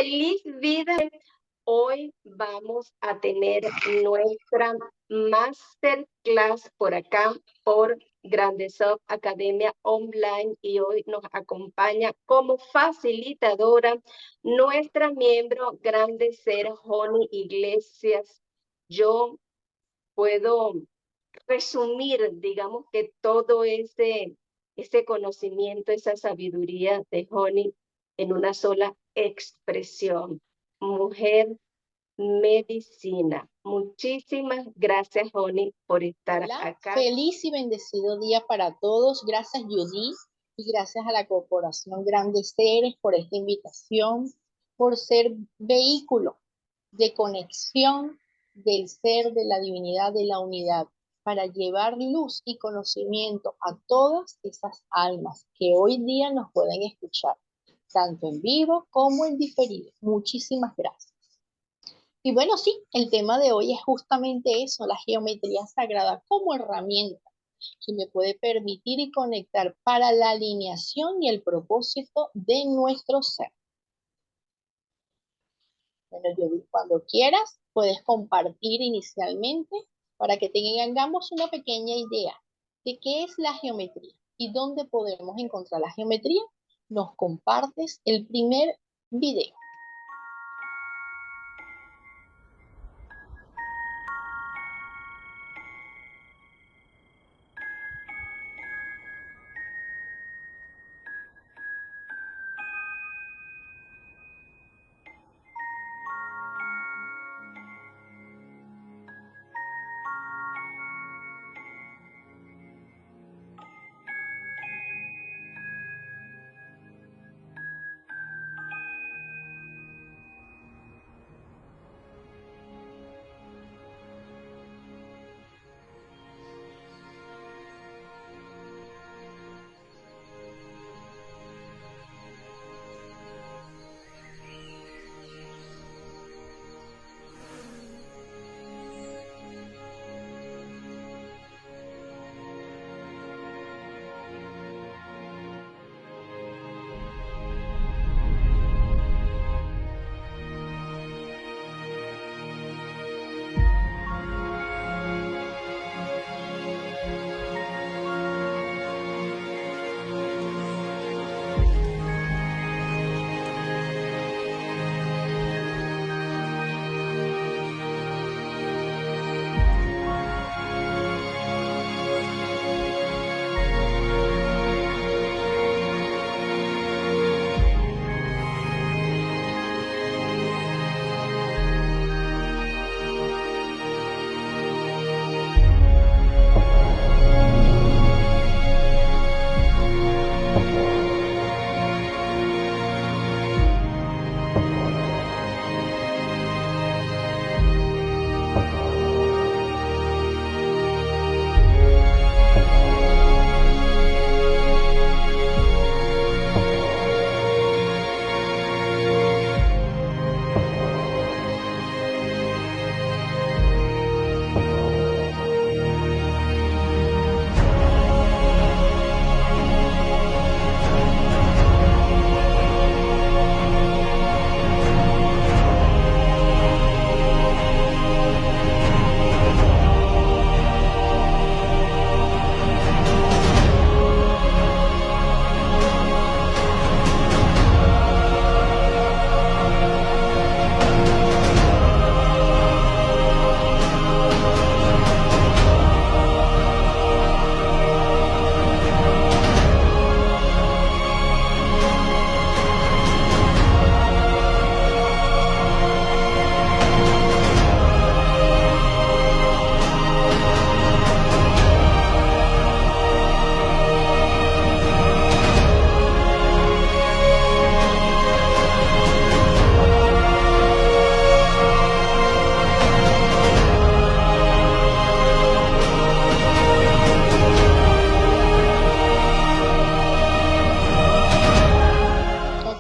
Feliz vida. Hoy vamos a tener nuestra masterclass por acá, por Grandezop Academia Online, y hoy nos acompaña como facilitadora nuestra miembro Grandecer Joni Iglesias. Yo puedo resumir, digamos que todo ese conocimiento, esa sabiduría de Joni en una sola expresión: mujer medicina. Muchísimas gracias, Joni, por estar Hola, acá. feliz y bendecido día para todos. Gracias, Judy, y gracias a la Corporación Grandes Seres por esta invitación, por ser vehículo de conexión del ser, de la divinidad, de la unidad, para llevar luz y conocimiento a todas esas almas que hoy día nos pueden escuchar, tanto en vivo como en diferido. Muchísimas gracias. Y bueno, sí, el tema de hoy es justamente eso, la geometría sagrada como herramienta que me puede permitir y conectar para la alineación y el propósito de nuestro ser. Bueno, yo cuando quieras puedes compartir inicialmente para que tengamos una pequeña idea de qué es la geometría y dónde podemos encontrar la geometría. Nos compartes el primer video.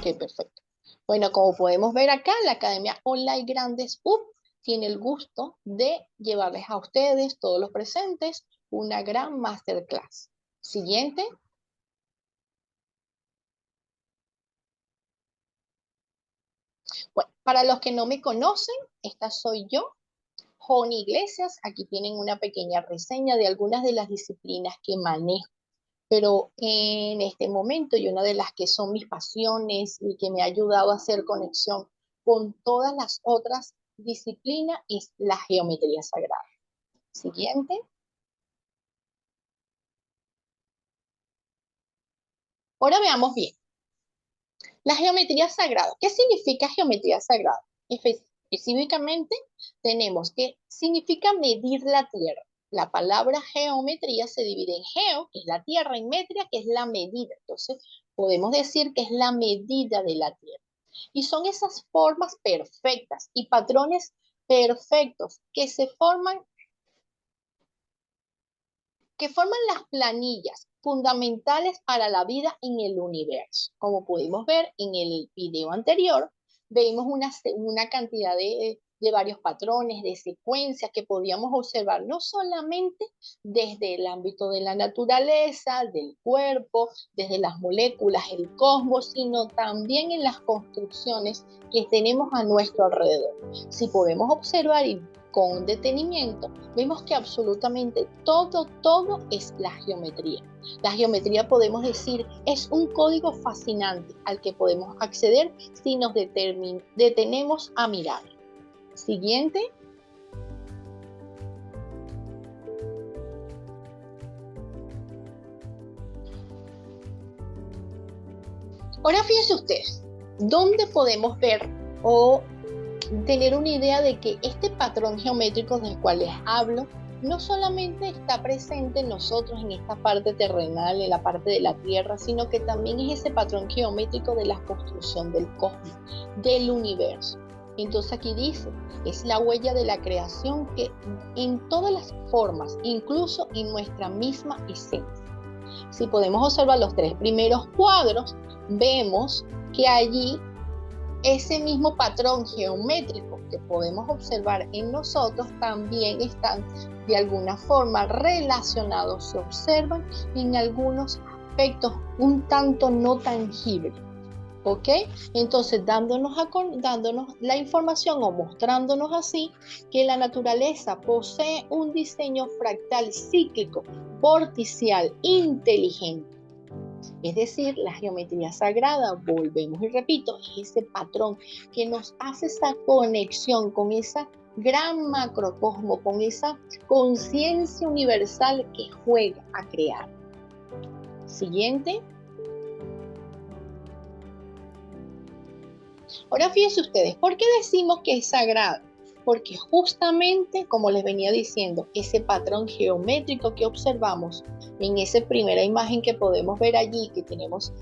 Ok, perfecto. Bueno, como podemos ver acá, la Academia Online Grandes UP tiene el gusto de llevarles a ustedes, todos los presentes, una gran masterclass. Siguiente. Bueno, para los que no me conocen, esta soy yo, Joni Iglesias. Aquí tienen una pequeña reseña de algunas de las disciplinas que manejo. Pero en este momento y una de las que son mis pasiones y que me ha ayudado a hacer conexión con todas las otras disciplinas es la geometría sagrada. Siguiente. Ahora veamos bien. La geometría sagrada. ¿Qué significa geometría sagrada? Específicamente tenemos que significa medir la tierra. La palabra geometría se divide en geo, que es la tierra, y metria, que es la medida. Entonces, podemos decir que es la medida de la tierra. Y son esas formas perfectas y patrones perfectos que forman las planillas fundamentales para la vida en el universo. Como pudimos ver en el video anterior, vimos una cantidad de varios patrones, de secuencias que podíamos observar no solamente desde el ámbito de la naturaleza, del cuerpo, desde las moléculas, el cosmos, sino también en las construcciones que tenemos a nuestro alrededor. Si podemos observar y con detenimiento, vemos que absolutamente todo es la geometría. La geometría, podemos decir, es un código fascinante al que podemos acceder si nos detenemos a mirar. Siguiente. Ahora fíjense ustedes, ¿dónde podemos ver o tener una idea de que este patrón geométrico del cual les hablo no solamente está presente en nosotros, en esta parte terrenal, en la parte de la tierra, sino que también es ese patrón geométrico de la construcción del cosmos, del universo? Entonces aquí dice, es la huella de la creación que en todas las formas, incluso en nuestra misma esencia. Si podemos observar los tres primeros cuadros, vemos que allí ese mismo patrón geométrico que podemos observar en nosotros también están de alguna forma relacionados, se observan en algunos aspectos un tanto no tangibles. ¿Ok? Entonces, dándonos la información o mostrándonos así que la naturaleza posee un diseño fractal cíclico, vorticial, inteligente. Es decir, la geometría sagrada, volvemos y repito, es ese patrón que nos hace esa conexión con esa gran macrocosmo, con esa conciencia universal que juega a crear. Siguiente. Ahora fíjense ustedes, ¿por qué decimos que es sagrado? Porque justamente, como les venía diciendo, ese patrón geométrico que observamos en esa primera imagen que podemos ver allí, que tenemos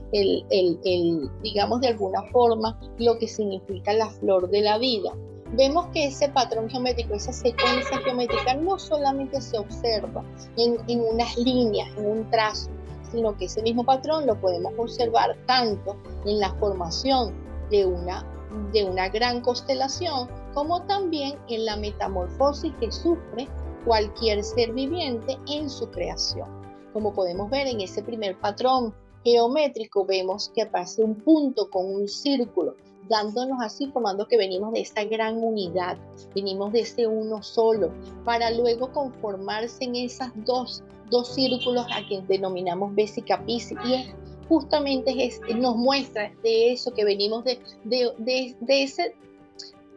digamos de alguna forma, lo que significa la flor de la vida, vemos que ese patrón geométrico, esa secuencia geométrica no solamente se observa en unas líneas, en un trazo, sino que ese mismo patrón lo podemos observar tanto en la formación de una gran constelación, como también en la metamorfosis que sufre cualquier ser viviente en su creación. Como podemos ver en ese primer patrón geométrico, vemos que aparece un punto con un círculo, dándonos así, formando que venimos de esa gran unidad, venimos de ese uno solo, para luego conformarse en esas dos círculos a quien denominamos Vesica Piscis, y justamente nos muestra de eso que venimos de ese,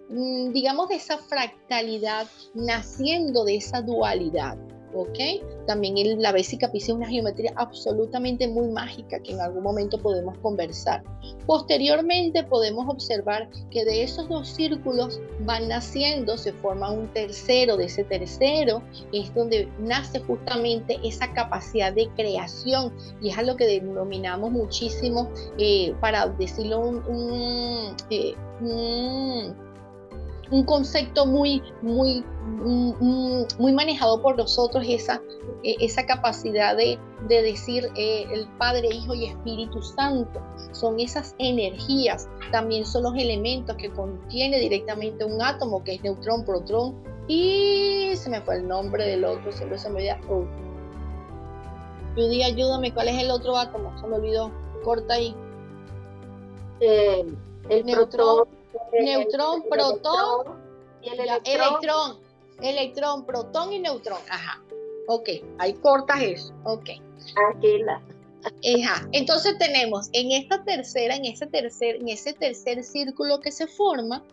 digamos, de esa fractalidad, naciendo de esa dualidad, ¿ok? También la Vesica Piscis es una geometría absolutamente muy mágica que en algún momento podemos conversar. Posteriormente podemos observar que de esos dos círculos van naciendo, se forma un tercero, de ese tercero es donde nace justamente esa capacidad de creación, y es a lo que denominamos muchísimo, para decirlo un concepto muy manejado por nosotros, esa capacidad de decir el Padre, Hijo y Espíritu Santo. Son esas energías, también son los elementos que contiene directamente un átomo, que es neutrón, protón, y se me fue el nombre del otro, siempre se me olvida. Judy, ayúdame, ¿cuál es el otro átomo? Se me olvidó, corta ahí. El protón. neutrón, protón, y el ya, electrón, protón y neutrón. Ajá. Ok, ahí cortas eso. Ok. Aquí la. Ajá. Entonces tenemos en ese tercer círculo que se forman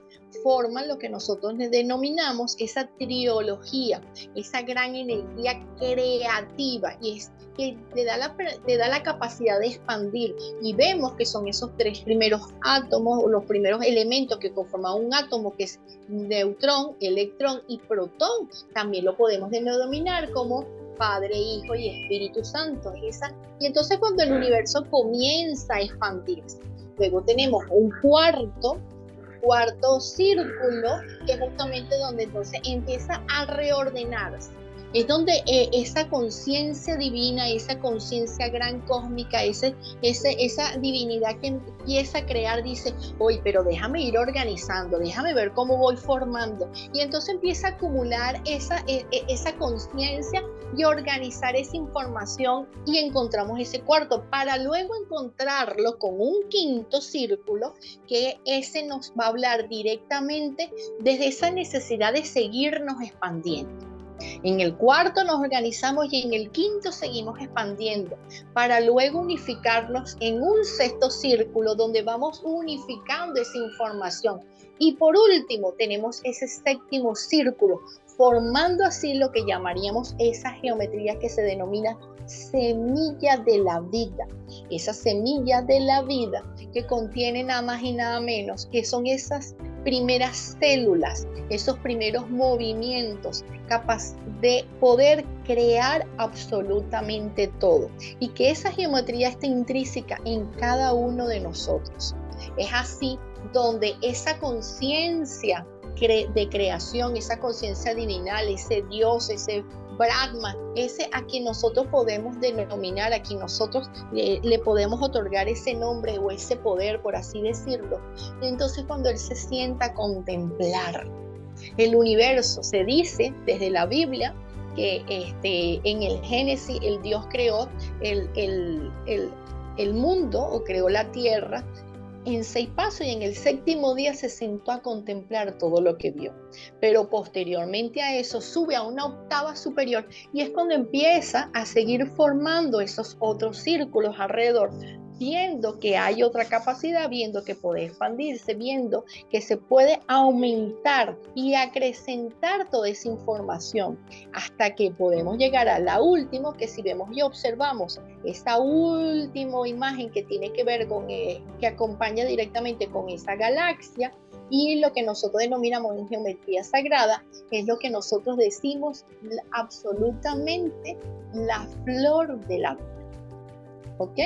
lo que nosotros denominamos esa triología, esa gran energía creativa, y es que te da la capacidad de expandir, y vemos que son esos tres primeros átomos o los primeros elementos que conforman un átomo, que es neutrón, electrón y protón. También lo podemos denominar como Padre, Hijo y Espíritu Santo. Y entonces cuando el universo comienza a expandirse, luego tenemos un cuarto círculo, que es justamente donde entonces empieza a reordenarse. Es donde esa conciencia divina, esa conciencia gran cósmica, esa divinidad que empieza a crear, dice, oye, pero déjame ir organizando, déjame ver cómo voy formando. Y entonces empieza a acumular esa conciencia y organizar esa información, y encontramos ese cuarto, para luego encontrarlo con un quinto círculo, que ese nos va a hablar directamente desde esa necesidad de seguirnos expandiendo. En el cuarto nos organizamos y en el quinto seguimos expandiendo, para luego unificarnos en un sexto círculo donde vamos unificando esa información. Y por último tenemos ese séptimo círculo, formando así lo que llamaríamos esa geometría que se denomina semilla de la vida. Esa semilla de la vida que contiene nada más y nada menos que son esas primeras células, esos primeros movimientos, capaz de poder crear absolutamente todo, y que esa geometría está intrínseca en cada uno de nosotros. Es así donde esa conciencia de creación, esa conciencia divinal, ese Dios, ese Brahma, ese a quien nosotros podemos denominar, a quien nosotros le podemos otorgar ese nombre o ese poder, por así decirlo. Entonces cuando él se sienta a contemplar el universo, se dice desde la Biblia que en el Génesis el Dios creó el mundo, o creó la tierra en 6 pasos, y en el 7º día se sentó a contemplar todo lo que vio. Pero posteriormente a eso sube a una octava superior, y es cuando empieza a seguir formando esos otros círculos alrededor, viendo que hay otra capacidad, viendo que puede expandirse, viendo que se puede aumentar y acrecentar toda esa información, hasta que podemos llegar a la última, que si vemos y observamos esa última imagen que tiene que ver con, que acompaña directamente con esa galaxia, y lo que nosotros denominamos en geometría sagrada, es lo que nosotros decimos absolutamente la flor de la vida. ¿Ok?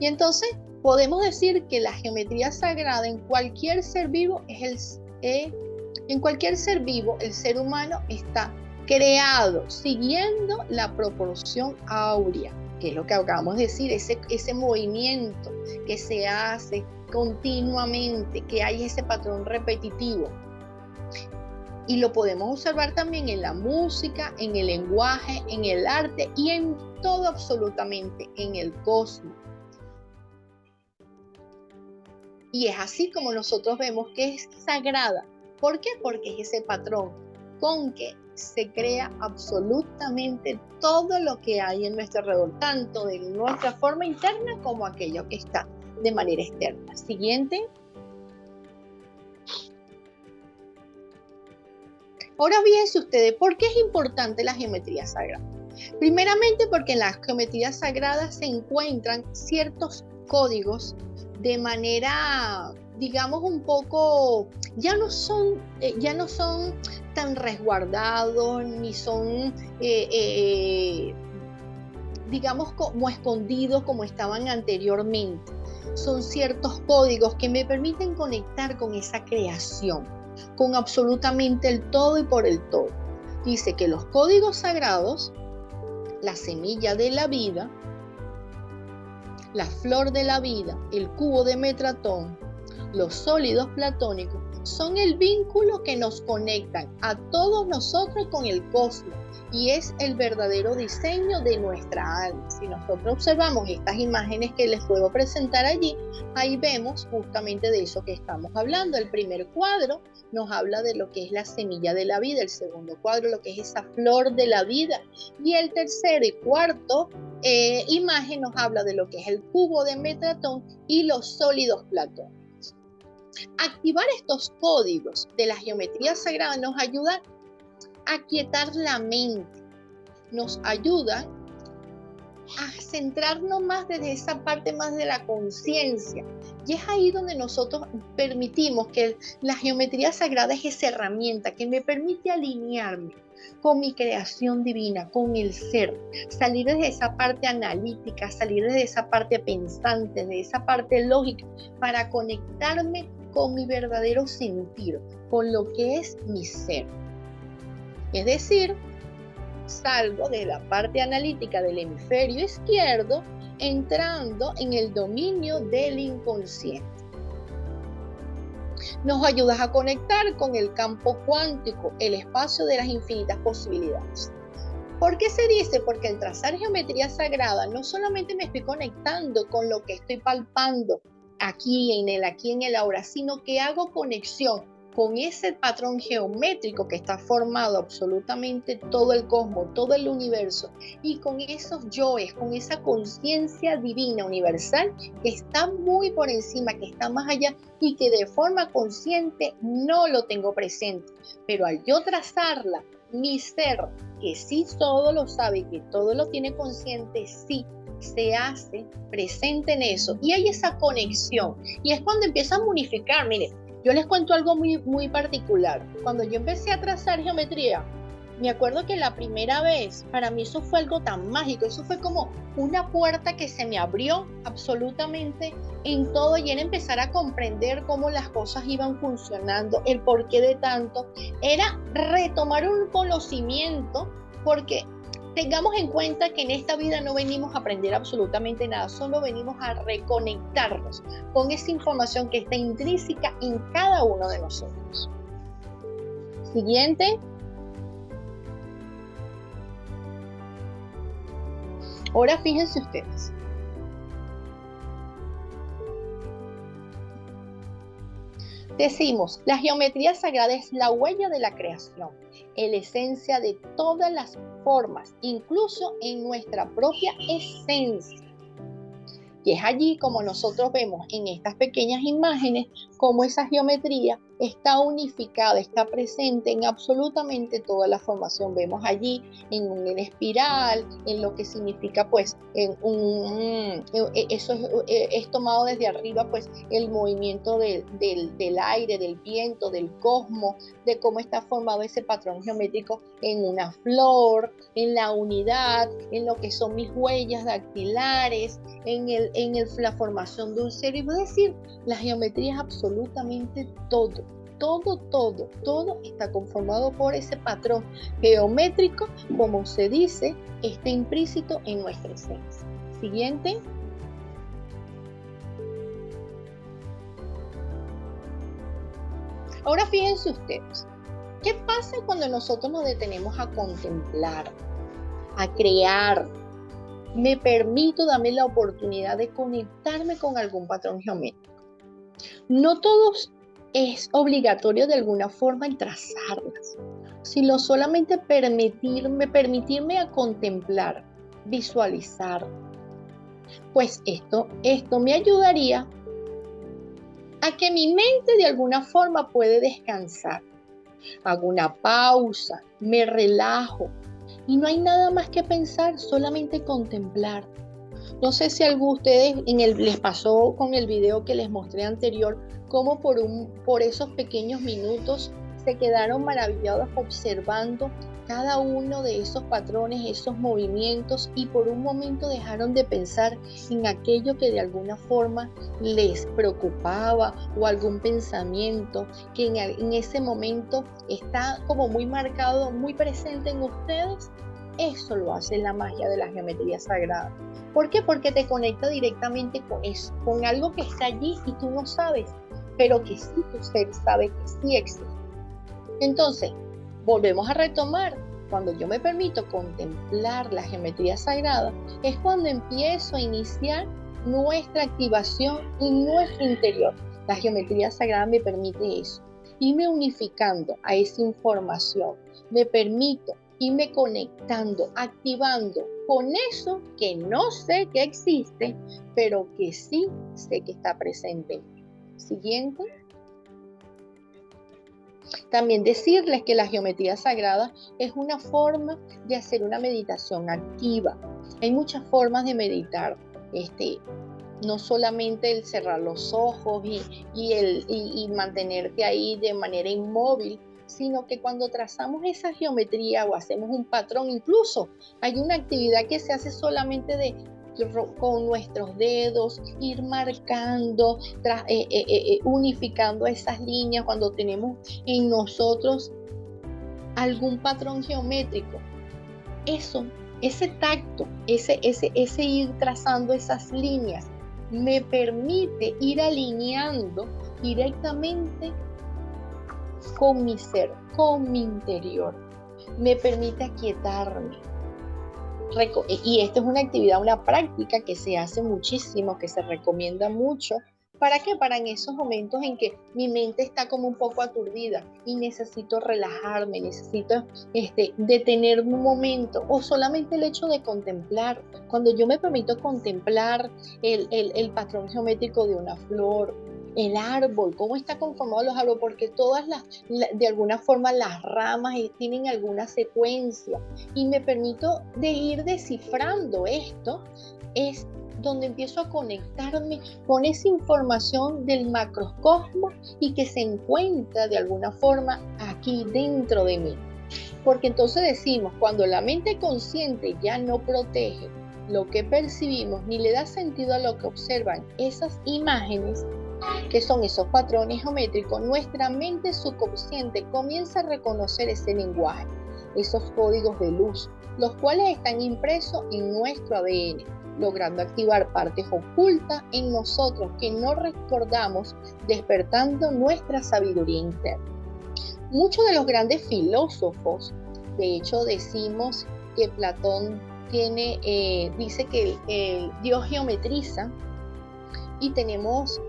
Y entonces podemos decir que la geometría sagrada en cualquier ser vivo en cualquier ser vivo, el ser humano está creado siguiendo la proporción áurea, que es lo que acabamos de decir, ese movimiento que se hace continuamente, que hay ese patrón repetitivo. Y lo podemos observar también en la música, en el lenguaje, en el arte y en todo absolutamente, en el cosmos. Y es así como nosotros vemos que es sagrada. ¿Por qué? Porque es ese patrón con que se crea absolutamente todo lo que hay en nuestro alrededor, tanto de nuestra forma interna como aquello que está de manera externa. Siguiente. Ahora fíjense ustedes, ¿por qué es importante la geometría sagrada? Primeramente porque en las geometrías sagradas se encuentran ciertos códigos de manera, digamos, un poco, ya no son tan resguardados, ni son, digamos, como escondidos como estaban anteriormente. Son ciertos códigos que me permiten conectar con esa creación, con absolutamente el todo y por el todo. Dice que los códigos sagrados, la semilla de la vida, la flor de la vida, el cubo de Metratón, los sólidos platónicos, son el vínculo que nos conectan a todos nosotros con el cosmos, y es el verdadero diseño de nuestra alma. Si nosotros observamos estas imágenes que les puedo presentar allí, ahí vemos justamente de eso que estamos hablando. El primer cuadro nos habla de lo que es la semilla de la vida, el segundo cuadro lo que es esa flor de la vida, y el tercer y cuarto imagen nos habla de lo que es el cubo de Metratón y los sólidos platónicos. Activar estos códigos de la geometría sagrada nos ayuda a aquietar la mente, nos ayuda a centrarnos más desde esa parte más de la conciencia. Y es ahí donde nosotros permitimos que la geometría sagrada es esa herramienta que me permite alinearme con mi creación divina, con el ser, salir desde esa parte analítica, salir desde esa parte pensante, de esa parte lógica, para conectarme con mi verdadero sentir, con lo que es mi ser. Es decir, salgo de la parte analítica del hemisferio izquierdo, entrando en el dominio del inconsciente. Nos ayudas a conectar con el campo cuántico, el espacio de las infinitas posibilidades. ¿Por qué se dice? Porque al trazar geometría sagrada no solamente me estoy conectando con lo que estoy palpando aquí en el ahora, sino que hago conexión con ese patrón geométrico que está formado absolutamente todo el cosmos, todo el universo, y con esos yoes, con esa conciencia divina universal que está muy por encima, que está más allá y que de forma consciente no lo tengo presente. Pero al yo trazarla, mi ser, que sí todo lo sabe, que todo lo tiene consciente, sí se hace presente en eso, y hay esa conexión, y es cuando empieza a unificar. Miren, yo les cuento algo muy particular. Cuando yo empecé a trazar geometría, me acuerdo que la primera vez, para mí eso fue algo tan mágico, eso fue como una puerta que se me abrió absolutamente en todo, y era empezar a comprender cómo las cosas iban funcionando, el porqué de tanto, era retomar un conocimiento, porque tengamos en cuenta que en esta vida no venimos a aprender absolutamente nada, solo venimos a reconectarnos con esa información que está intrínseca en cada uno de nosotros. Siguiente. Ahora fíjense ustedes. Decimos, la geometría sagrada es la huella de la creación, es la esencia de todas las formas, incluso en nuestra propia esencia. Y es allí como nosotros vemos en estas pequeñas imágenes cómo esa geometría está unificada, está presente en absolutamente toda la formación. Vemos allí en una espiral, en lo que significa pues eso es tomado desde arriba, pues el movimiento del aire, del viento, del cosmos, de cómo está formado ese patrón geométrico en una flor, en la unidad, en lo que son mis huellas dactilares, en la formación de un ser. Y voy a decir, la geometría es absolutamente todo está conformado por ese patrón geométrico, como se dice, está implícito en nuestra esencia. Siguiente. Ahora fíjense ustedes, ¿qué pasa cuando nosotros nos detenemos a contemplar, a crear? Me permito darme la oportunidad de conectarme con algún patrón geométrico. No todos es obligatorio de alguna forma el trazarlas, sino solamente permitirme a contemplar, visualizar. Pues esto me ayudaría a que mi mente de alguna forma puede descansar. Hago una pausa, me relajo y no hay nada más que pensar, solamente contemplar. No sé si a alguno de ustedes les pasó con el video que les mostré anterior, cómo por esos pequeños minutos se quedaron maravillados observando cada uno de esos patrones, esos movimientos, y por un momento dejaron de pensar en aquello que de alguna forma les preocupaba o algún pensamiento que en ese momento está como muy marcado, muy presente en ustedes. Eso lo hace la magia de la geometría sagrada. ¿Por qué? Porque te conecta directamente con eso, con algo que está allí y tú no sabes, pero que sí tu ser sabe que sí existe. Entonces, volvemos a retomar. Cuando yo me permito contemplar la geometría sagrada, es cuando empiezo a iniciar nuestra activación en nuestro interior. La geometría sagrada me permite eso, irme unificando a esa información, me permito irme conectando, activando con eso que no sé que existe, pero que sí sé que está presente. Siguiente. También decirles que la geometría sagrada es una forma de hacer una meditación activa. Hay muchas formas de meditar. No solamente el cerrar los ojos y mantenerte ahí de manera inmóvil, sino que cuando trazamos esa geometría o hacemos un patrón, incluso hay una actividad que se hace solamente con nuestros dedos, ir marcando, unificando esas líneas cuando tenemos en nosotros algún patrón geométrico. Ese tacto, ese ir trazando esas líneas, me permite ir alineando directamente con mi ser, con mi interior. Me permite aquietarme. Y esta es una actividad, una práctica que se hace muchísimo, que se recomienda mucho. ¿Para qué? Para en esos momentos en que mi mente está como un poco aturdida y necesito relajarme, necesito detenerme un momento, o solamente el hecho de contemplar. Cuando yo me permito contemplar el patrón geométrico de una flor, el árbol, cómo está conformado los árboles, porque todas de alguna forma las ramas tienen alguna secuencia, y me permito de ir descifrando esto, es donde empiezo a conectarme con esa información del macrocosmos y que se encuentra de alguna forma aquí dentro de mí. Porque entonces decimos, cuando la mente consciente ya no protege lo que percibimos ni le da sentido a lo que observan esas imágenes, que son esos patrones geométricos, nuestra mente subconsciente comienza a reconocer ese lenguaje, esos códigos de luz, los cuales están impresos en nuestro ADN, logrando activar partes ocultas en nosotros que no recordamos, despertando nuestra sabiduría interna. Muchos de los grandes filósofos, de hecho decimos que Platón dice que Dios geometriza, y tenemos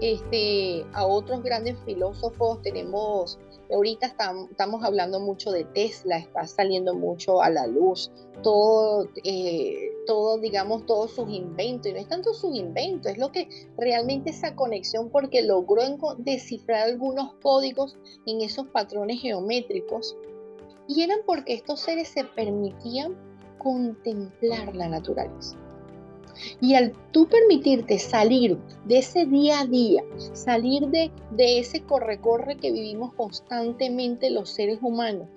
a otros grandes filósofos. Tenemos, ahorita estamos hablando mucho de Tesla, está saliendo mucho a la luz, digamos, todos sus inventos, y no es tanto sus inventos, es lo que realmente esa conexión, porque logró descifrar algunos códigos en esos patrones geométricos, y eran porque estos seres se permitían contemplar la naturaleza. Y al tú permitirte salir de ese día a día, salir de ese corre-corre que vivimos constantemente los seres humanos,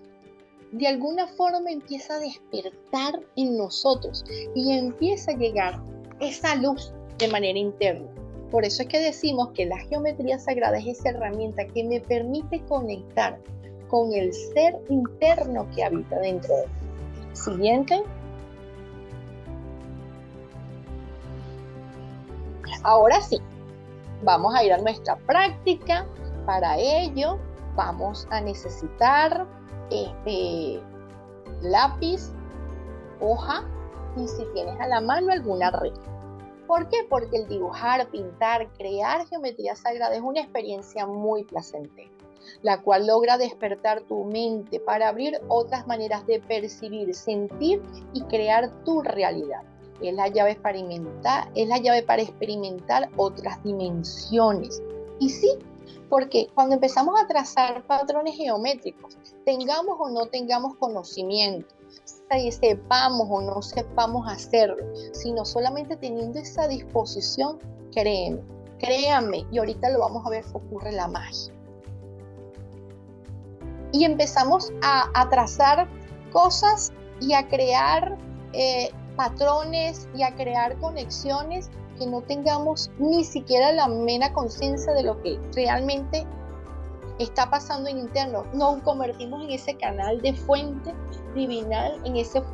de alguna forma empieza a despertar en nosotros y empieza a llegar esa luz de manera interna. Por eso es que decimos que la geometría sagrada es esa herramienta que me permite conectar con el ser interno que habita dentro de mí. Siguiente. Ahora sí, vamos a ir a nuestra práctica. Para ello vamos a necesitar lápiz, hoja y, si tienes a la mano, alguna regla. ¿Por qué? Porque el dibujar, pintar, crear geometría sagrada es una experiencia muy placentera, la cual logra despertar tu mente para abrir otras maneras de percibir, sentir y crear tu realidad. Es la llave para experimentar otras dimensiones. Y sí, porque cuando empezamos a trazar patrones geométricos, tengamos o no tengamos conocimiento, sepamos o no sepamos hacerlo, sino solamente teniendo esa disposición, créanme, y ahorita lo vamos a ver, ocurre la magia. Y empezamos a trazar cosas y a crear patrones y a crear conexiones que no tengamos ni siquiera la mera conciencia de lo que realmente está pasando en interno. Nos convertimos en ese canal de fuente divinal, en esa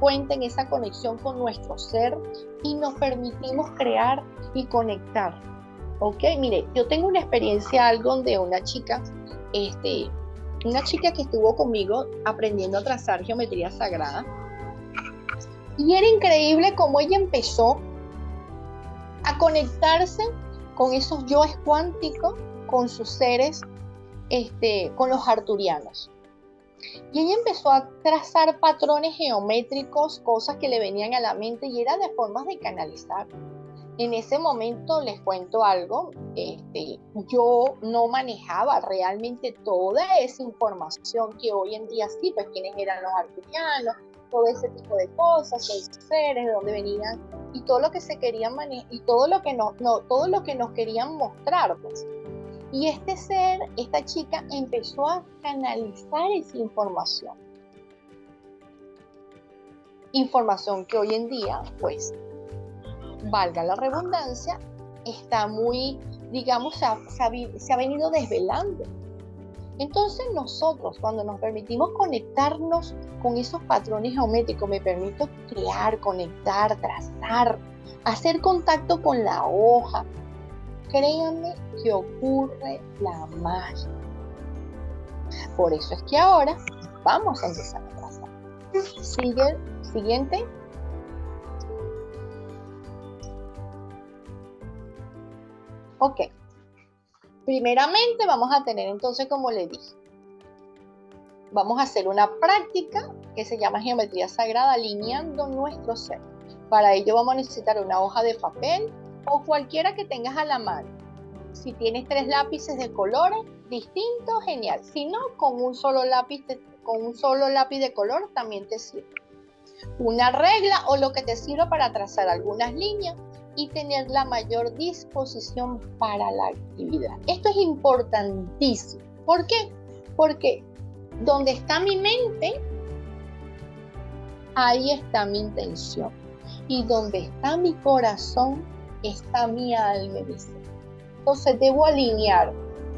conexión con nuestro ser, y nos permitimos crear y conectar. Ok, mire, yo tengo una experiencia algo de una chica, una chica que estuvo conmigo aprendiendo a trazar geometría sagrada. Y era increíble cómo ella empezó a conectarse con esos yoes cuánticos, con sus seres, con los arturianos. Y ella empezó a trazar patrones geométricos, cosas que le venían a la mente, y era de formas de canalizar. En ese momento les cuento algo, yo no manejaba realmente toda esa información que hoy en día sí, pues quiénes eran los arturianos, todo ese tipo de cosas, esos seres, de dónde venían, y todo lo que se querían manejar, y todo lo que nos querían mostrar, pues. Y este ser, esta chica, empezó a canalizar esa información. Información que hoy en día, pues, valga la redundancia, está muy, digamos, se ha venido desvelando. Entonces nosotros, cuando nos permitimos conectarnos con esos patrones geométricos, me permito crear, conectar, trazar, hacer contacto con la hoja, créanme que ocurre la magia. Por eso es que ahora vamos a empezar a trazar. Siguiente. Ok. Primeramente vamos a tener entonces, como le dije, vamos a hacer una práctica que se llama geometría sagrada, alineando nuestro ser. Para ello vamos a necesitar una hoja de papel o cualquiera que tengas a la mano. Si tienes 3 lápices de colores distintos, genial. Si no, con un solo lápiz de color también te sirve. Una regla o lo que te sirva para trazar algunas líneas y tener la mayor disposición para la actividad. Esto es importantísimo. ¿Por qué? Porque donde está mi mente, ahí está mi intención. Y donde está mi corazón, está mi alma y mi ser. Entonces debo alinear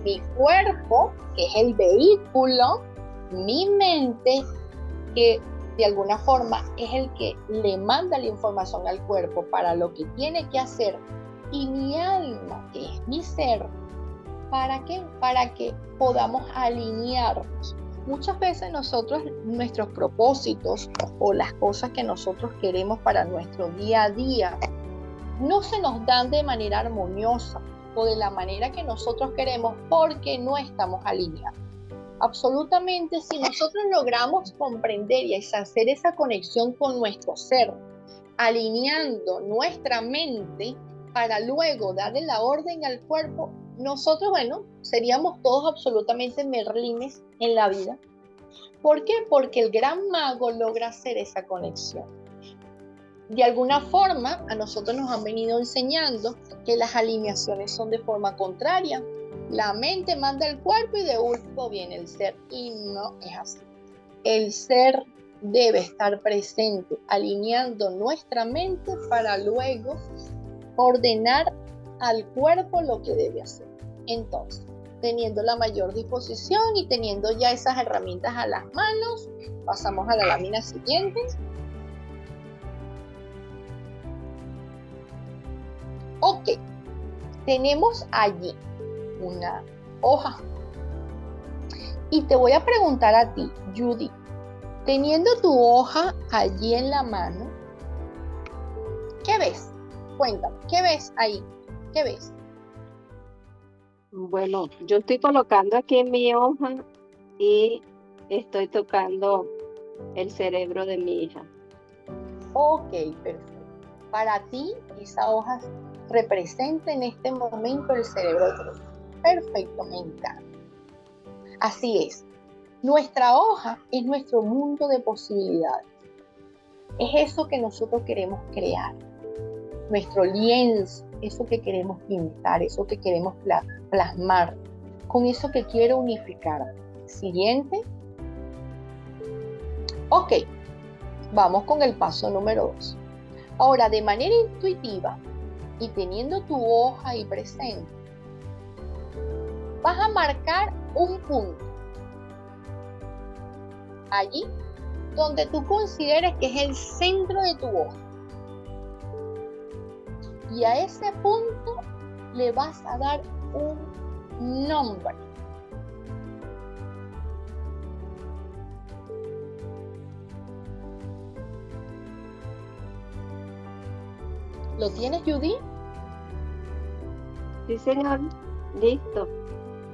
mi cuerpo, que es el vehículo, mi mente, que de alguna forma es el que le manda la información al cuerpo para lo que tiene que hacer, y mi alma, que es mi ser. ¿Para qué? Para que podamos alinearnos. Muchas veces nosotros, nuestros propósitos o las cosas que nosotros queremos para nuestro día a día, no se nos dan de manera armoniosa o de la manera que nosotros queremos porque no estamos alineados. Absolutamente, si nosotros logramos comprender y hacer esa conexión con nuestro ser, alineando nuestra mente para luego darle la orden al cuerpo, nosotros, seríamos todos absolutamente merlines en la vida. ¿Por qué? Porque el gran mago logra hacer esa conexión. De alguna forma, a nosotros nos han venido enseñando que las alineaciones son de forma contraria. La mente manda el cuerpo y de último viene el ser. Y no es así. El ser debe estar presente, alineando nuestra mente para luego ordenar al cuerpo lo que debe hacer. Entonces, teniendo la mayor disposición y teniendo ya esas herramientas a las manos, pasamos a la lámina siguiente. Ok, tenemos allí una hoja. Y te voy a preguntar a ti, Judy, teniendo tu hoja allí en la mano, ¿qué ves? Cuéntame, ¿qué ves ahí? ¿Qué ves? Bueno, yo estoy colocando aquí en mi hoja y estoy tocando el cerebro de mi hija. Ok, perfecto. Para ti, esa hoja representa en este momento el cerebro de tu hija. Perfecto, me encanta. Así es. Nuestra hoja es nuestro mundo de posibilidades. Es eso que nosotros queremos crear. Nuestro lienzo, eso que queremos pintar, eso que queremos plasmar, con eso que quiero unificar. Siguiente. Ok, vamos con el paso número 2. Ahora, de manera intuitiva y teniendo tu hoja ahí presente, vas a marcar un punto. Allí donde tú consideres que es el centro de tu hoja. Y a ese punto le vas a dar un nombre. ¿Lo tienes, Judy? Sí, señor. Listo.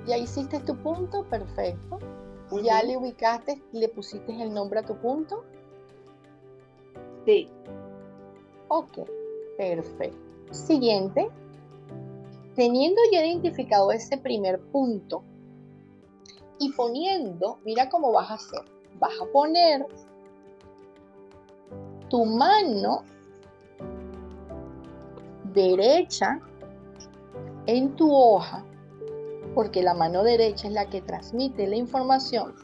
¿Ya hiciste tu punto? Perfecto. ¿Ya le ubicaste, le pusiste el nombre a tu punto? Sí. Ok, perfecto. Siguiente. Teniendo ya identificado ese primer punto y poniendo, mira cómo vas a hacer. Vas a poner tu mano derecha en tu hoja, porque la mano derecha es la que transmite la información,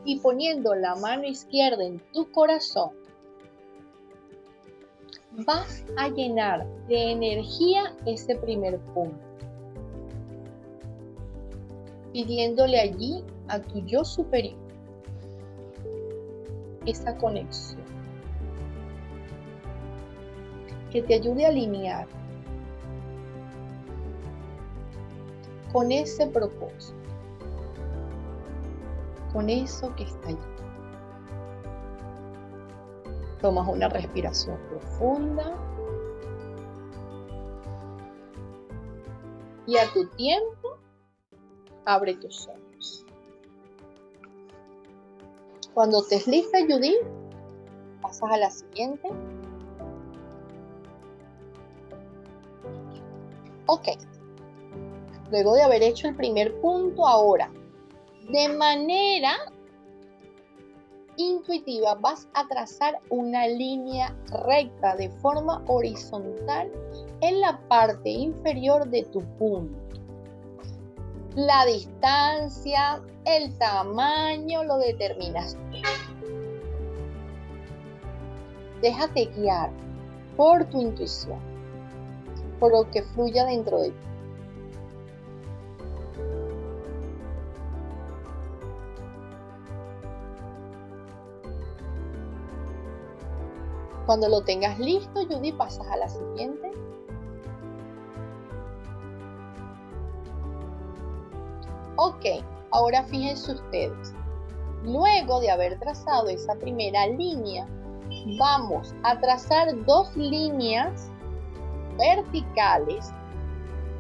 y poniendo la mano izquierda en tu corazón, vas a llenar de energía ese primer punto, pidiéndole allí a tu yo superior esa conexión que te ayude a alinear con ese propósito, con eso que está allí. Tomas una respiración profunda y a tu tiempo abre tus ojos. Cuando estés lista, Judith, pasas a la siguiente. Ok. Luego de haber hecho el primer punto, ahora, de manera intuitiva, vas a trazar una línea recta de forma horizontal en la parte inferior de tu punto. La distancia, el tamaño, lo determinas tú. Déjate guiar por tu intuición, por lo que fluya dentro de ti. Cuando lo tengas listo, Judy, pasas a la siguiente. Ok, ahora fíjense ustedes. Luego de haber trazado esa primera línea, vamos a trazar dos líneas verticales.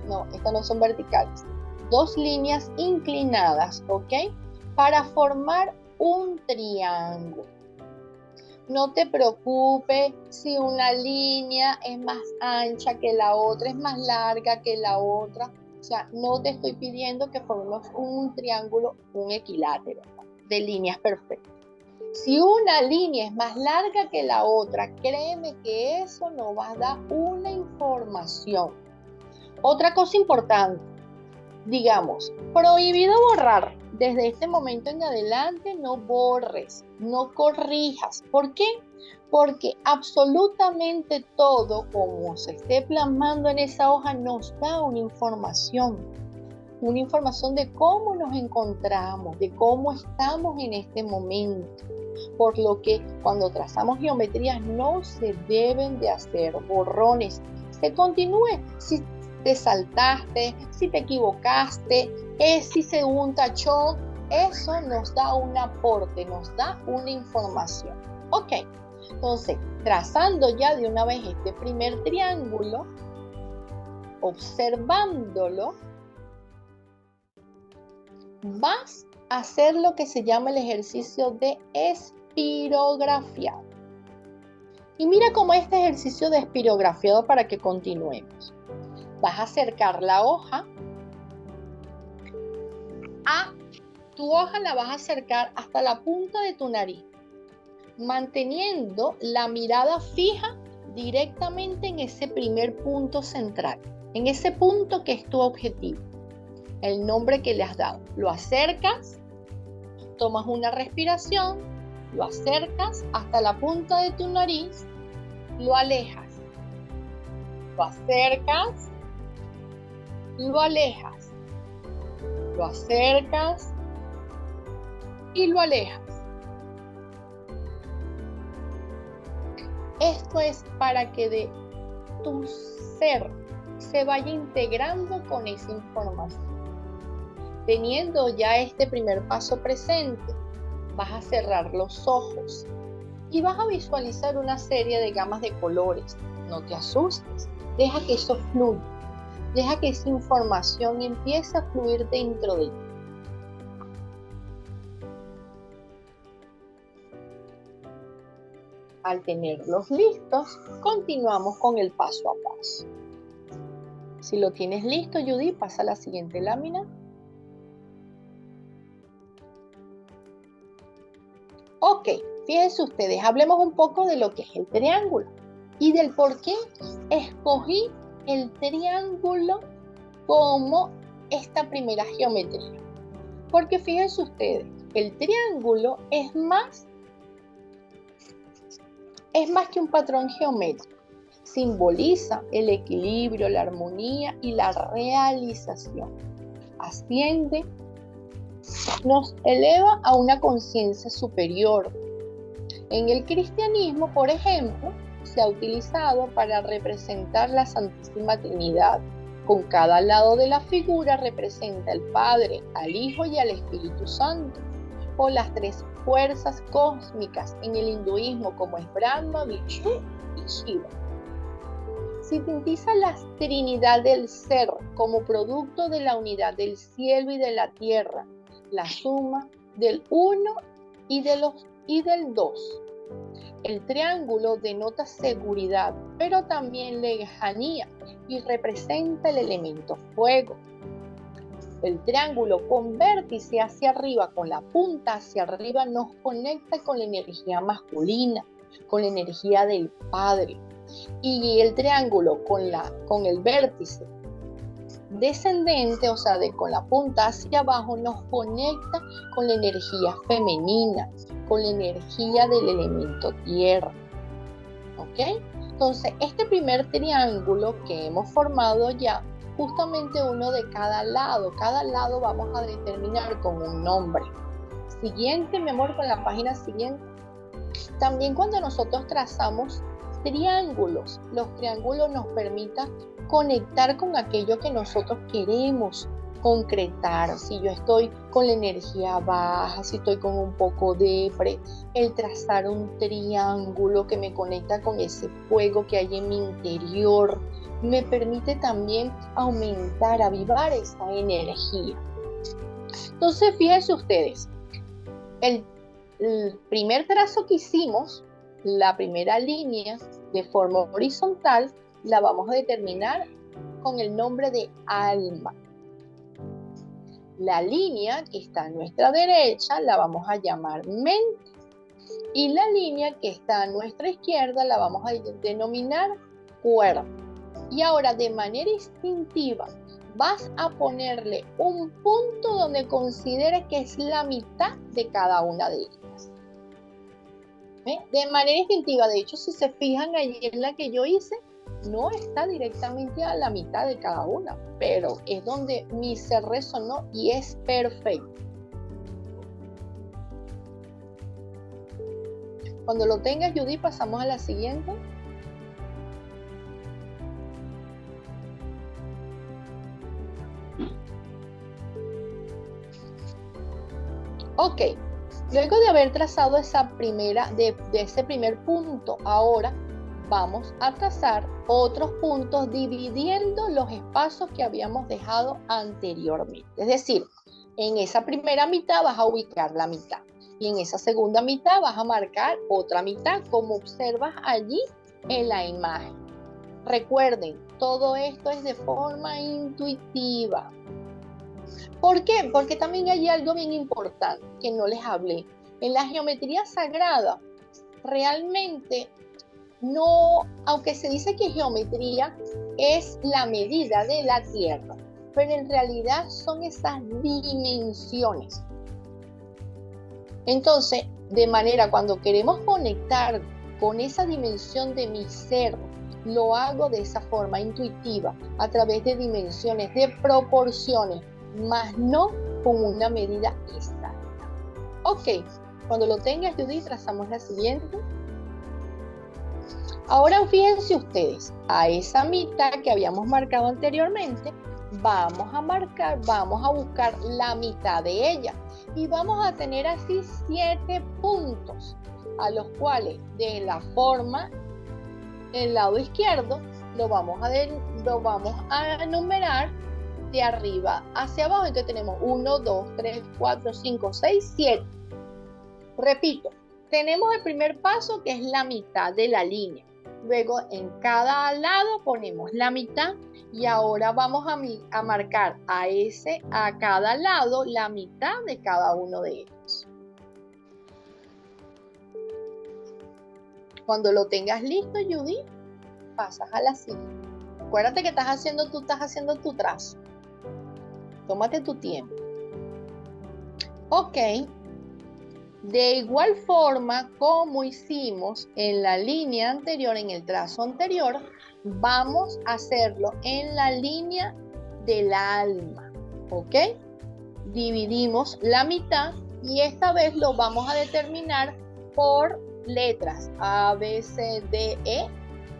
No, estas no son verticales. Dos líneas inclinadas, ¿ok? Para formar un triángulo. No te preocupes si una línea es más ancha que la otra, es más larga que la otra. O sea, no te estoy pidiendo que formemos un triángulo, un equilátero de líneas perfectas. Si una línea es más larga que la otra, créeme que eso nos va a dar una información. Otra cosa importante, digamos, prohibido borrar. Desde este momento en adelante no borres, no corrijas. ¿Por qué? Porque absolutamente todo, como se esté plasmando en esa hoja, nos da una información de cómo nos encontramos, de cómo estamos en este momento. Por lo que cuando trazamos geometrías no se deben de hacer borrones. Se continúe. Si te saltaste, si te equivocaste, si se un tachón, eso nos da un aporte, nos da una información. Ok, entonces, trazando ya de una vez este primer triángulo, observándolo, vas a hacer lo que se llama el ejercicio de espirografiado. Y mira cómo este ejercicio de espirografiado para que continuemos. Vas a acercar la hoja tu hoja, la vas a acercar hasta la punta de tu nariz, manteniendo la mirada fija directamente en ese primer punto central, en ese punto que es tu objetivo, el nombre que le has dado. Lo acercas, tomas una respiración, lo acercas hasta la punta de tu nariz, lo alejas, lo acercas, lo alejas, lo acercas y lo alejas. Esto es para que de tu ser se vaya integrando con esa información. Teniendo ya este primer paso presente, vas a cerrar los ojos y vas a visualizar una serie de gamas de colores. No te asustes, Deja que eso fluya. Deja que esa información empiece a fluir dentro de ti. Al tenerlos listos, continuamos con el paso a paso. Si lo tienes listo, Judy, pasa a la siguiente lámina. Ok, fíjense ustedes, hablemos un poco de lo que es el triángulo y del por qué escogí el triángulo como esta primera geometría. Porque fíjense ustedes, el triángulo es más que un patrón geométrico. Simboliza el equilibrio, la armonía y la realización. Asciende, nos eleva a una conciencia superior. En el cristianismo, por ejemplo, se ha utilizado para representar la Santísima Trinidad. Con cada lado de la figura representa al Padre, al Hijo y al Espíritu Santo, o las tres fuerzas cósmicas en el hinduismo, como es Brahma, Vishnu y Shiva. Sintetiza la Trinidad del Ser como producto de la unidad del cielo y de la tierra, la suma del uno y del dos. El triángulo denota seguridad, pero también lejanía y representa el elemento fuego. El triángulo con vértice hacia arriba, con la punta hacia arriba, nos conecta con la energía masculina, con la energía del Padre. Y el triángulo con el vértice descendente, o sea, con la punta hacia abajo, nos conecta con la energía femenina, con la energía del elemento tierra. ¿Ok? Entonces, este primer triángulo que hemos formado ya, justamente uno de cada lado vamos a determinar con un nombre. Siguiente, mi amor, con la página siguiente. También cuando nosotros trazamos triángulos, los triángulos nos permitan conectar con aquello que nosotros queremos concretar. Si yo estoy con la energía baja, si estoy con un poco de depre, el trazar un triángulo que me conecta con ese fuego que hay en mi interior, me permite también aumentar, avivar esa energía. Entonces, fíjense ustedes, el primer trazo que hicimos, la primera línea de forma horizontal, la vamos a determinar con el nombre de alma. La línea que está a nuestra derecha la vamos a llamar mente. Y la línea que está a nuestra izquierda la vamos a denominar cuerpo. Y ahora, de manera instintiva, vas a ponerle un punto donde consideres que es la mitad de cada una de ellas. De manera instintiva, de hecho, si se fijan allí en la que yo hice, no está directamente a la mitad de cada una, pero es donde mi ser resonó y es perfecto. Cuando lo tengas, Judy, pasamos a la siguiente. Ok, luego de haber trazado esa de ese primer punto, ahora vamos a trazar otros puntos dividiendo los espacios que habíamos dejado anteriormente. Es decir, en esa primera mitad vas a ubicar la mitad y en esa segunda mitad vas a marcar otra mitad, como observas allí en la imagen. Recuerden, todo esto es de forma intuitiva. ¿Por qué? Porque también hay algo bien importante que no les hablé. En la geometría sagrada, realmente no, aunque se dice que geometría es la medida de la tierra, pero en realidad son esas dimensiones. Entonces, de manera, cuando queremos conectar con esa dimensión de mi ser, lo hago de esa forma intuitiva, a través de dimensiones, de proporciones, más no con una medida exacta. Ok, cuando lo tengas, Judy, trazamos la siguiente. Ahora fíjense ustedes, a esa mitad que habíamos marcado anteriormente, vamos a buscar la mitad de ella y vamos a tener así 7 puntos, a los cuales de la forma del lado izquierdo lo vamos a enumerar de arriba hacia abajo. Entonces tenemos 1, 2, 3, 4, 5, 6, 7. Repito, tenemos el primer paso que es la mitad de la línea. Luego en cada lado ponemos la mitad y ahora vamos a marcar a cada lado la mitad de cada uno de ellos. Cuando lo tengas listo, Judy, pasas a la siguiente. Acuérdate que estás haciendo tu trazo. Tómate tu tiempo. Ok. De igual forma como hicimos en la línea anterior, en el trazo anterior, vamos a hacerlo en la línea del alma, ¿ok? Dividimos la mitad y esta vez lo vamos a determinar por letras A, B, C, D, E,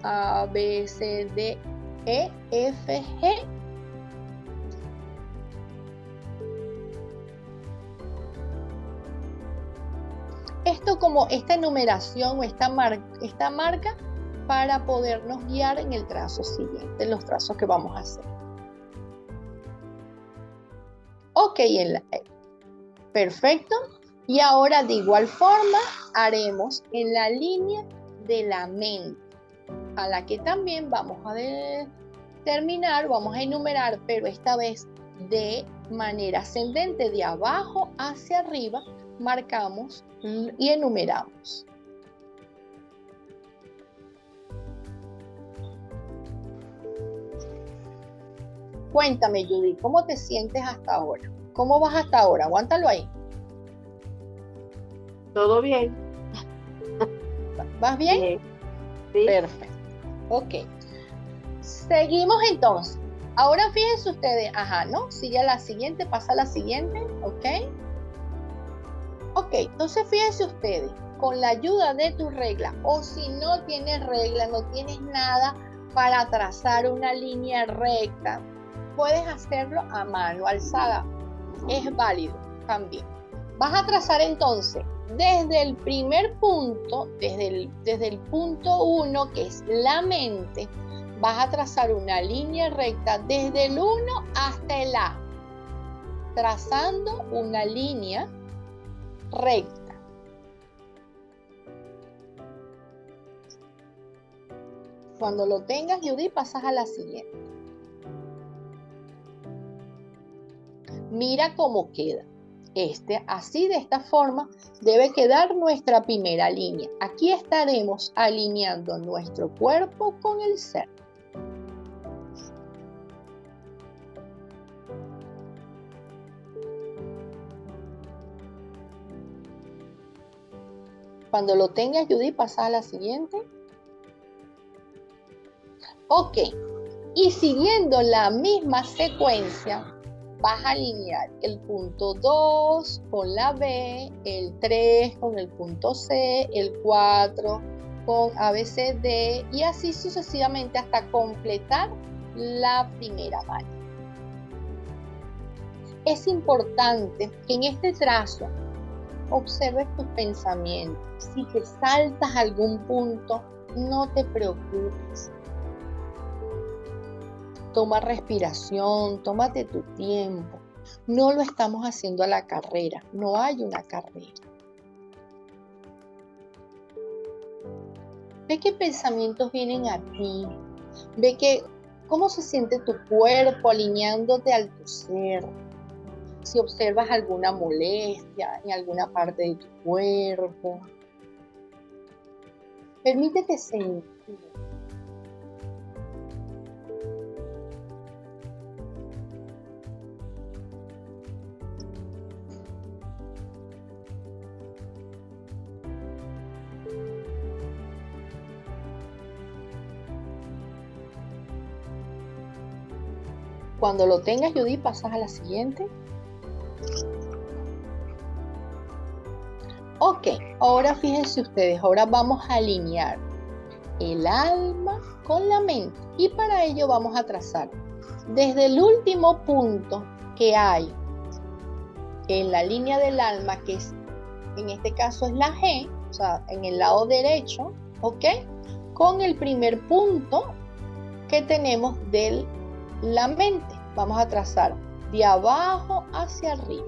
A, B, C, D, E, F, G. Esto como esta enumeración o esta marca para podernos guiar en el trazo siguiente, en los trazos que vamos a hacer. Ok, perfecto. Y ahora de igual forma haremos en la línea de la mente, a la que también vamos a determinar, vamos a enumerar, pero esta vez de manera ascendente, de abajo hacia arriba, marcamos y enumeramos. Cuéntame, Judy, ¿cómo te sientes hasta ahora? ¿Cómo vas hasta ahora? Aguántalo ahí. ¿Todo bien? ¿Vas bien? Bien. Sí. Perfecto. Ok. Seguimos entonces. Ahora fíjense ustedes, ¿no? Sigue a la siguiente, pasa a la siguiente, ¿ok? Ok, entonces fíjense ustedes, con la ayuda de tu regla, o si no tienes regla, no tienes nada para trazar una línea recta, puedes hacerlo a mano alzada, es válido también. Vas a trazar entonces desde el primer punto, desde el punto 1, que es la mente, vas a trazar una línea recta desde el 1 hasta el A, trazando una línea recta. Cuando lo tengas, Judy, pasas a la siguiente. Mira cómo queda. Así de esta forma debe quedar nuestra primera línea. Aquí estaremos alineando nuestro cuerpo con el ser. Cuando lo tengas, Judy, pasa a la siguiente. Ok. Y siguiendo la misma secuencia, vas a alinear el punto 2 con la B, el 3 con el punto C, el 4 con ABCD y así sucesivamente hasta completar la primera malla. Es importante que en este trazo observes tus pensamientos. Si te saltas algún punto, no te preocupes. Toma respiración, tómate tu tiempo. No lo estamos haciendo a la carrera, no hay una carrera. Ve qué pensamientos vienen a ti. Ve cómo se siente tu cuerpo alineándote al tu ser. Si observas alguna molestia en alguna parte de tu cuerpo. Permítete sentir. Cuando lo tengas, Judy, pasas a la siguiente. Ok, ahora fíjense ustedes, ahora vamos a alinear el alma con la mente y para ello vamos a trazar desde el último punto que hay en la línea del alma, que es, en este caso es la G, o sea, en el lado derecho, ok, con el primer punto que tenemos de la mente. Vamos a trazar de abajo hacia arriba.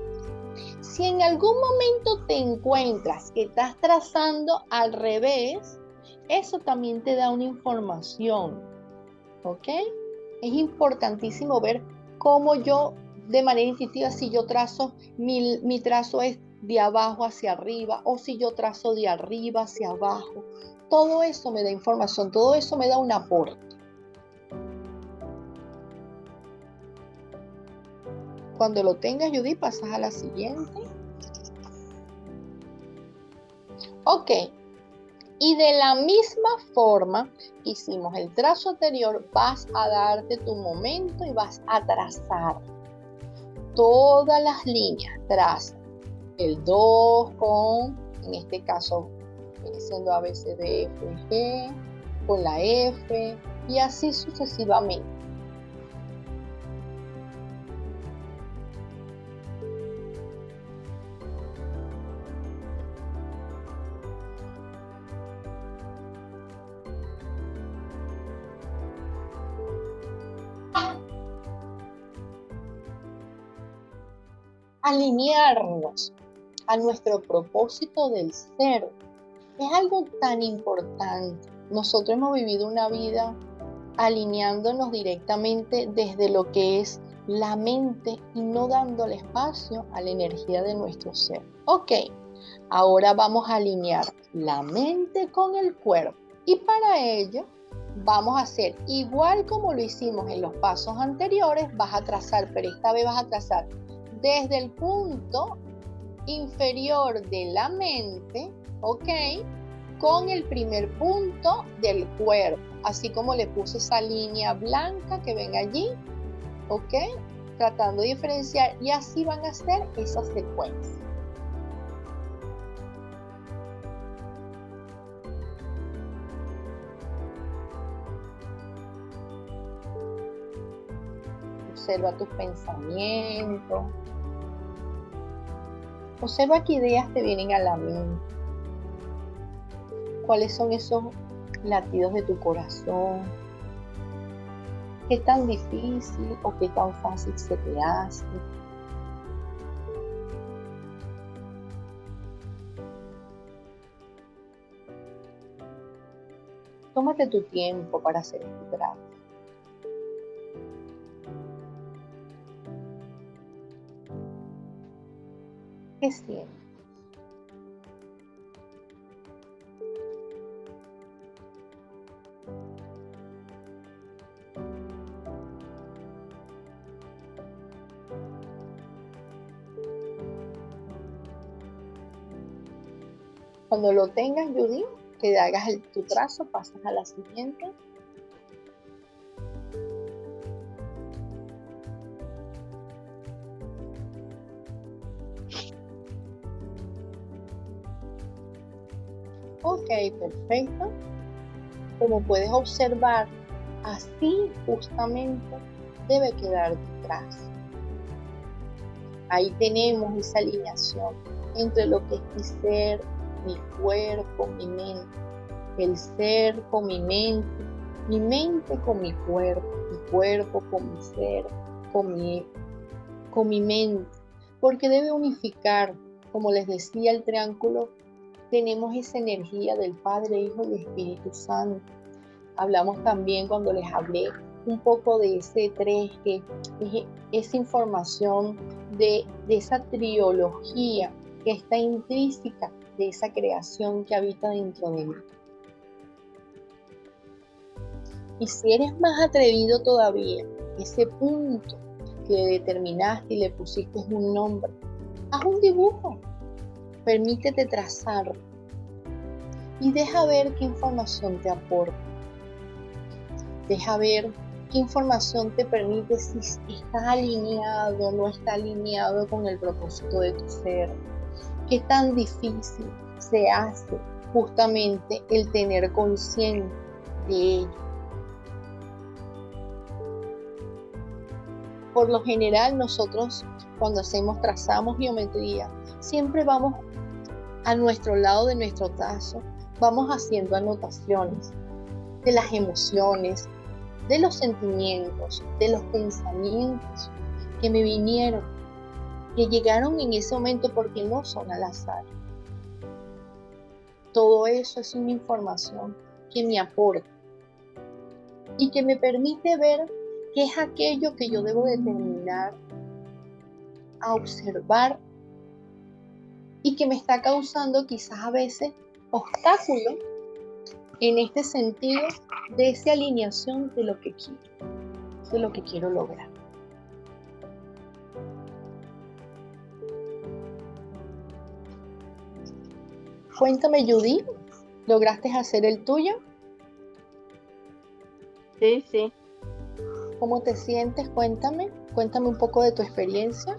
Si en algún momento te encuentras que estás trazando al revés, eso también te da una información, ¿ok? Es importantísimo ver cómo yo, de manera instintiva, si yo trazo, mi trazo es de abajo hacia arriba, o si yo trazo de arriba hacia abajo. Todo eso me da información, todo eso me da un aporte. Cuando lo tengas, Judy, pasas a la siguiente. Ok. Y de la misma forma que hicimos el trazo anterior, vas a darte tu momento y vas a trazar todas las líneas. Traza el 2 con, en este caso, viene siendo A, B, C, D, F, G, con la F, y así sucesivamente. Alinearnos a nuestro propósito del ser es algo tan importante. Nosotros hemos vivido una vida alineándonos directamente desde lo que es la mente y no dándole espacio a la energía de nuestro ser. Ok, ahora vamos a alinear la mente con el cuerpo y para ello vamos a hacer igual como lo hicimos en los pasos anteriores. Vas a trazar, pero esta vez vas a trazar desde el punto inferior de la mente, ¿ok? Con el primer punto del cuerpo, así como le puse esa línea blanca que ven allí, ¿ok? Tratando de diferenciar, y así van a hacer esa secuencia. Observa tus pensamientos. Observa qué ideas te vienen a la mente. ¿Cuáles son esos latidos de tu corazón? ¿Qué tan difícil o qué tan fácil se te hace? Tómate tu tiempo para hacer este trabajo. ¿Qué sientes? Cuando lo tengas, Judy, que hagas tu trazo, pasas a la siguiente. Ok, perfecto. Como puedes observar, así justamente debe quedar tu trazo. Ahí tenemos esa alineación entre lo que es mi ser, mi cuerpo, mi mente. El ser con mi mente con mi cuerpo con mi ser, con mi mente. Porque debe unificar, como les decía, el triángulo. Tenemos esa energía del Padre, Hijo y Espíritu Santo. Hablamos también cuando les hablé un poco de ese 3, que es esa información de esa triología que está intrínseca de esa creación que habita dentro de mí. Y si eres más atrevido todavía, ese punto que determinaste y le pusiste un nombre, haz un dibujo. Permítete trazarlo y deja ver qué información te aporta. Deja ver qué información te permite, si está alineado o no está alineado con el propósito de tu ser. Qué tan difícil se hace justamente el tener conciencia de ello. Por lo general, nosotros cuando trazamos geometría, siempre vamos a nuestro lado de nuestro trazo, vamos haciendo anotaciones de las emociones, de los sentimientos, de los pensamientos que me vinieron, que llegaron en ese momento porque no son al azar. Todo eso es una información que me aporta y que me permite ver qué es aquello que yo debo determinar, a observar y que me está causando quizás a veces obstáculos en este sentido de esa alineación de lo que quiero lograr. Cuéntame, Judy, ¿lograste hacer el tuyo? Sí. ¿Cómo te sientes? Cuéntame un poco de tu experiencia.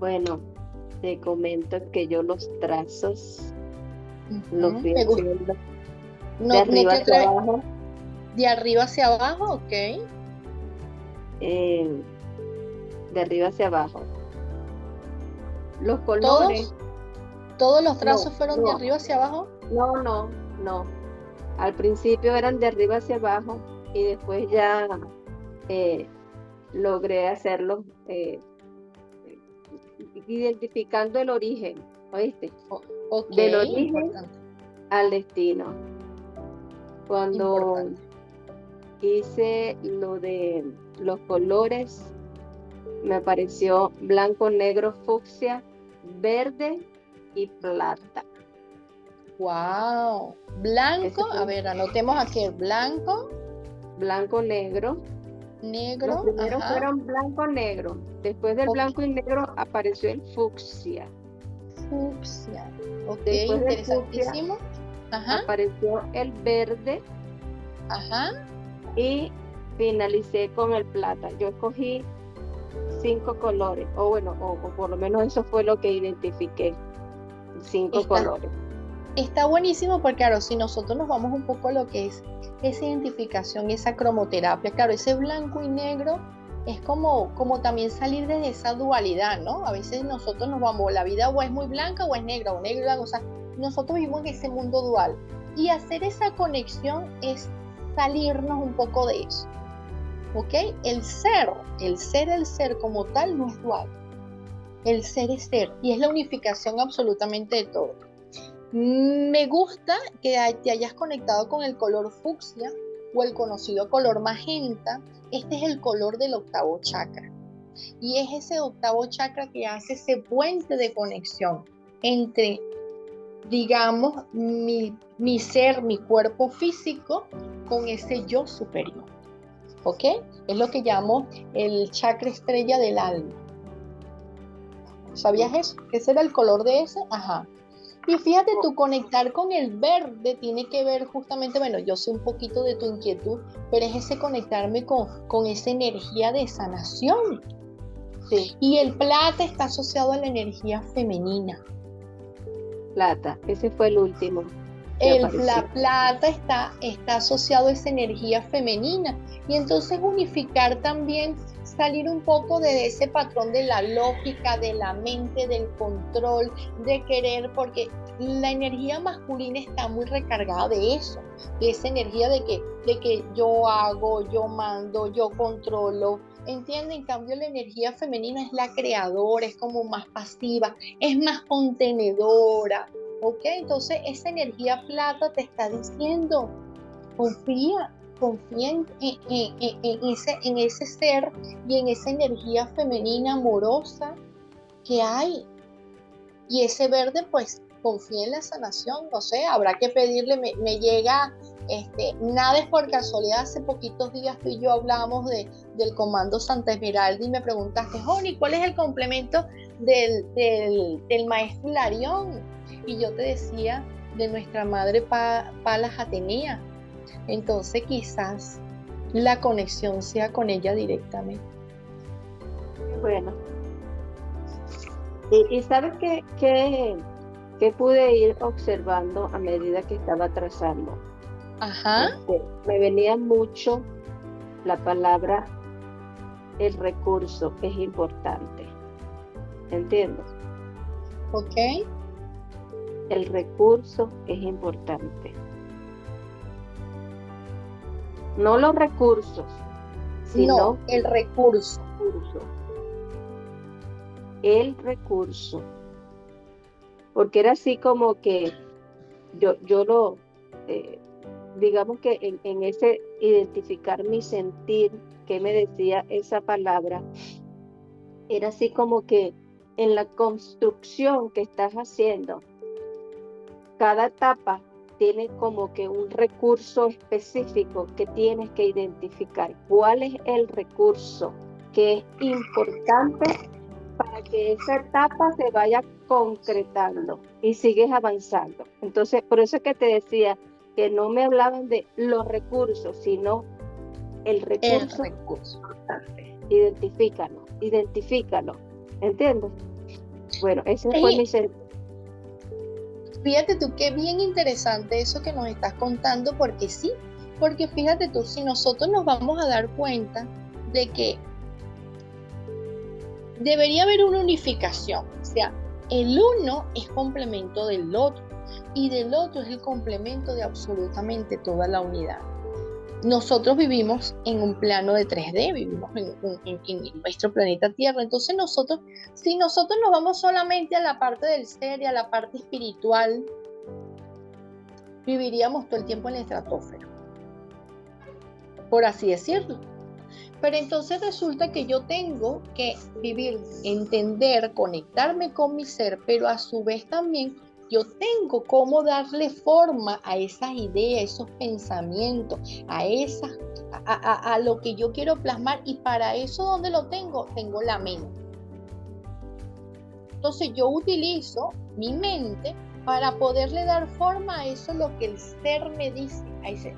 Bueno, te comento que yo los trazos los fui Me gusta. haciendo No, de arriba no te hacia atreves. abajo. De arriba hacia abajo, ok. De arriba hacia abajo. Los colores. ¿Todos los trazos No, fueron de no. arriba hacia abajo? No. Al principio eran de arriba hacia abajo y después ya logré hacerlos identificando el origen, ¿oíste? Ok, Del origen importante. al destino. Cuando Importante. hice lo de los colores, me apareció blanco, negro, fucsia, verde y plata. Wow. Blanco, a ver, anotemos aquí, blanco, negro. negro. Los primeros Ajá. fueron blanco, negro. Después del blanco y negro apareció el fucsia. Fucsia. Ok, Después del interesantísimo. Ajá. Apareció el verde. Ajá. Y finalicé con el plata. Yo escogí 5 colores, o por lo menos eso fue lo que identifiqué, 5 colores. Está buenísimo porque, claro, si nosotros nos vamos un poco a lo que es esa identificación, esa cromoterapia, claro, ese blanco y negro es como también salir de esa dualidad, ¿no? A veces nosotros nos vamos, la vida o es muy blanca o es negra, o negro y blanco, o sea, nosotros vivimos en ese mundo dual. Y hacer esa conexión es salirnos un poco de eso, ¿ok? El ser como tal no es dual. El ser es ser y es la unificación absolutamente de todo. Me gusta que te hayas conectado con el color fucsia o el conocido color magenta. Este es el color del octavo chakra y es ese octavo chakra que hace ese puente de conexión entre, digamos, mi ser, mi cuerpo físico con ese yo superior, ¿ok? Es lo que llamo el chakra estrella del alma. ¿Sabías eso? ¿Qué será el color de ese? Ajá. Y fíjate, tu conectar con el verde tiene que ver justamente, bueno, yo sé un poquito de tu inquietud, pero es ese conectarme con esa energía de sanación. Sí. Y el plata está asociado a la energía femenina. Plata, ese fue el último. La plata está asociado a esa energía femenina. Y entonces unificar también, salir un poco de ese patrón de la lógica, de la mente, del control, de querer, porque la energía masculina está muy recargada de eso, de esa energía de que yo hago, yo mando, yo controlo. ¿Entienden? En cambio, la energía femenina es la creadora, es como más pasiva, es más contenedora. ¿Ok? Entonces esa energía plata te está diciendo, confía en ese ser y en esa energía femenina amorosa que hay. Y ese verde, pues, confía en la sanación, no sé, habrá que pedirle, me llega, nada es por casualidad, hace poquitos días tú y yo hablamos del Comando Santa Esmeralda y me preguntaste, Joni, ¿cuál es el complemento del maestro Hilarión? Y yo te decía de nuestra madre Palas Atenea. Entonces quizás la conexión sea con ella directamente. Bueno. Y ¿sabes qué pude ir observando a medida que estaba trazando? Ajá. Me venía mucho la palabra, el recurso es importante. ¿Entiendes? Ok. El recurso es importante. no los recursos, sino No, el recurso. el recurso. Porque era así como que yo lo, digamos que en ese identificar mi sentir, que me decía esa palabra, era así como que en la construcción que estás haciendo, cada etapa tiene como que un recurso específico que tienes que identificar. ¿Cuál es el recurso que es importante para que esa etapa se vaya concretando y sigues avanzando? Entonces, por eso es que te decía que no me hablaban de los recursos, sino el El recurso recurso. importante. Identifícalo. ¿Entiendes? Bueno, ese fue Oye, mi sentido. fíjate tú qué bien interesante eso que nos estás contando, porque sí, porque fíjate tú, si nosotros nos vamos a dar cuenta de que debería haber una unificación, o sea, el uno es complemento del otro y del otro es el complemento de absolutamente toda la unidad. Nosotros vivimos en un plano de 3D, vivimos en nuestro planeta Tierra, entonces si nosotros nos vamos solamente a la parte del ser y a la parte espiritual, viviríamos todo el tiempo en la estratosfera, por así decirlo. Pero entonces resulta que yo tengo que vivir, entender, conectarme con mi ser, pero a su vez también yo tengo cómo darle forma a esas ideas, esos pensamientos, a lo que yo quiero plasmar, y para eso, ¿dónde lo tengo? Tengo la mente. Entonces yo utilizo mi mente para poderle dar forma a eso, lo que el ser me dice,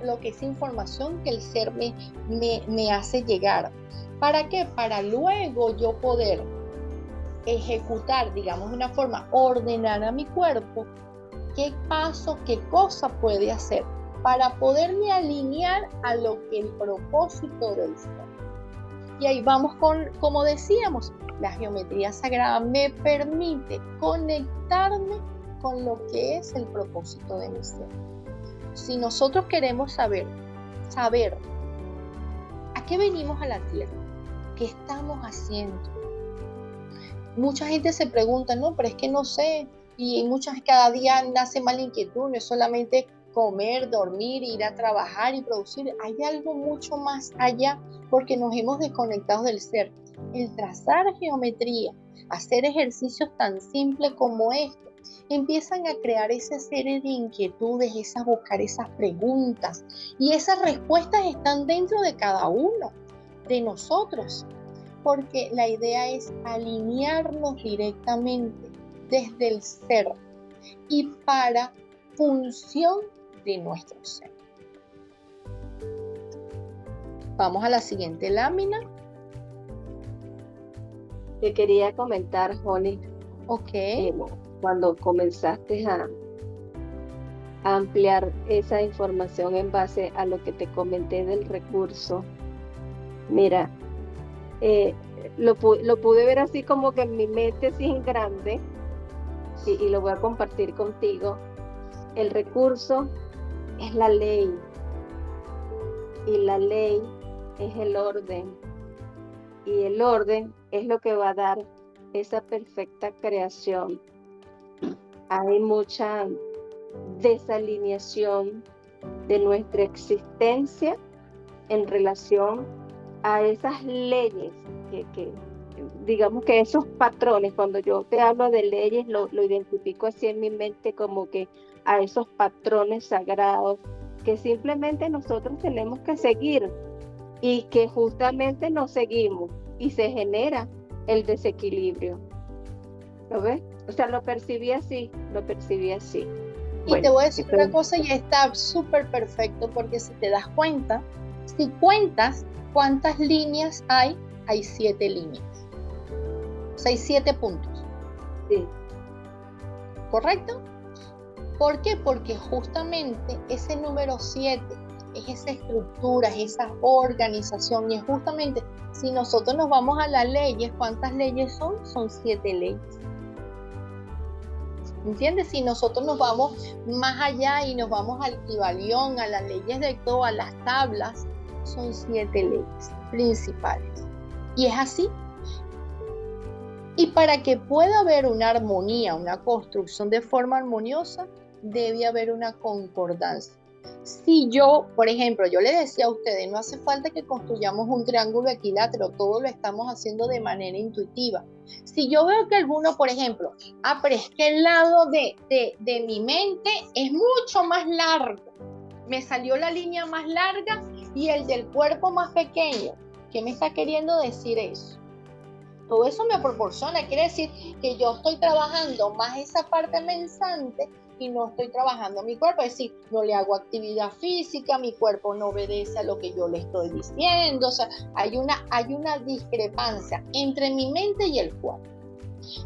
lo que es información que el ser me hace llegar. ¿Para qué? Para luego yo poder ejecutar, digamos de una forma, ordenar a mi cuerpo qué paso, qué cosa puede hacer para poderme alinear a lo que el propósito del ser. Y ahí vamos con, como decíamos, la geometría sagrada me permite conectarme con lo que es el propósito de mi ser. Si nosotros queremos saber a qué venimos a la tierra, qué estamos haciendo. Mucha gente se pregunta, no, pero es que no sé, y cada día nace más la inquietud, no es solamente comer, dormir, ir a trabajar y producir, hay algo mucho más allá, porque nos hemos desconectado del ser. El trazar geometría, hacer ejercicios tan simples como esto, empiezan a crear esa serie de inquietudes, buscar esas preguntas, y esas respuestas están dentro de cada uno de nosotros, porque la idea es alinearnos directamente desde el ser y para función de nuestro ser. Vamos a la siguiente lámina. Te quería comentar, Joni, Ok. Cuando comenzaste a ampliar esa información en base a lo que te comenté del recurso, mira, lo pude ver así como que en mi mente así en grande, y lo voy a compartir contigo. El recurso es la ley, y la ley es el orden, y el orden es lo que va a dar esa perfecta creación. Hay mucha desalineación de nuestra existencia en relación a esas leyes que digamos que esos patrones, cuando yo te hablo de leyes, lo identifico así en mi mente como que a esos patrones sagrados que simplemente nosotros tenemos que seguir y que justamente no seguimos y se genera el desequilibrio. ¿Lo ves? O sea, lo percibí así. Y te voy a decir una cosa, y está súper perfecto, porque si te das cuenta, si cuentas cuántas líneas hay 7 líneas. O sea, hay 7 puntos. Sí. ¿Correcto? ¿Por qué? Porque justamente ese número 7 es esa estructura, es esa organización, y es justamente, si nosotros nos vamos a las leyes, ¿cuántas leyes son? Son 7 leyes. ¿Entiendes? Si nosotros nos vamos más allá y nos vamos al Kybalión, a las leyes de todo, a las tablas, son 7 leyes principales. Y es así. Y para que pueda haber una armonía, una construcción de forma armoniosa, debe haber una concordancia. Si yo, por ejemplo, yo le decía a ustedes, no hace falta que construyamos un triángulo equilátero, todo lo estamos haciendo de manera intuitiva. Si yo veo que alguno, por ejemplo, pero es que el lado de mi mente es mucho más largo, me salió la línea más larga y el del cuerpo más pequeño, ¿qué me está queriendo decir eso? Todo eso me proporciona, quiere decir que yo estoy trabajando más esa parte pensante y no estoy trabajando mi cuerpo, es decir, no le hago actividad física, mi cuerpo no obedece a lo que yo le estoy diciendo, o sea, hay una discrepancia entre mi mente y el cuerpo.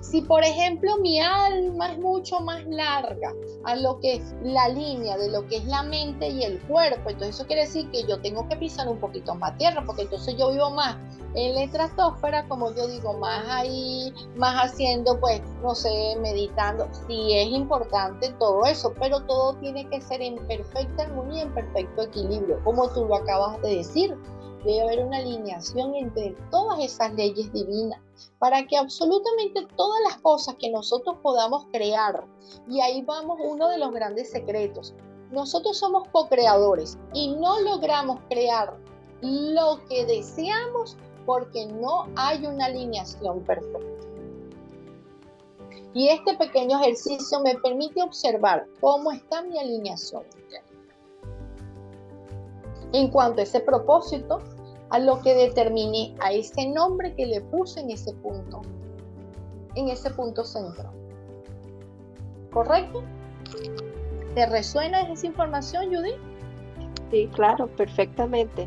Si, por ejemplo, mi alma es mucho más larga a lo que es la línea de lo que es la mente y el cuerpo, entonces eso quiere decir que yo tengo que pisar un poquito más tierra, porque entonces yo vivo más en la estratosfera, como yo digo, más ahí, más haciendo, pues, no sé, meditando. Sí es importante todo eso, pero todo tiene que ser en perfecta armonía, en perfecto equilibrio, como tú lo acabas de decir. Debe haber una alineación entre todas esas leyes divinas para que absolutamente todas las cosas que nosotros podamos crear, y ahí vamos uno de los grandes secretos, nosotros somos co-creadores y no logramos crear lo que deseamos porque no hay una alineación perfecta. Y este pequeño ejercicio me permite observar cómo está mi alineación interna en cuanto a ese propósito, a lo que determiné, a ese nombre que le puse en ese punto central. ¿Correcto? ¿Te resuena esa información, Judy? Sí, claro, perfectamente.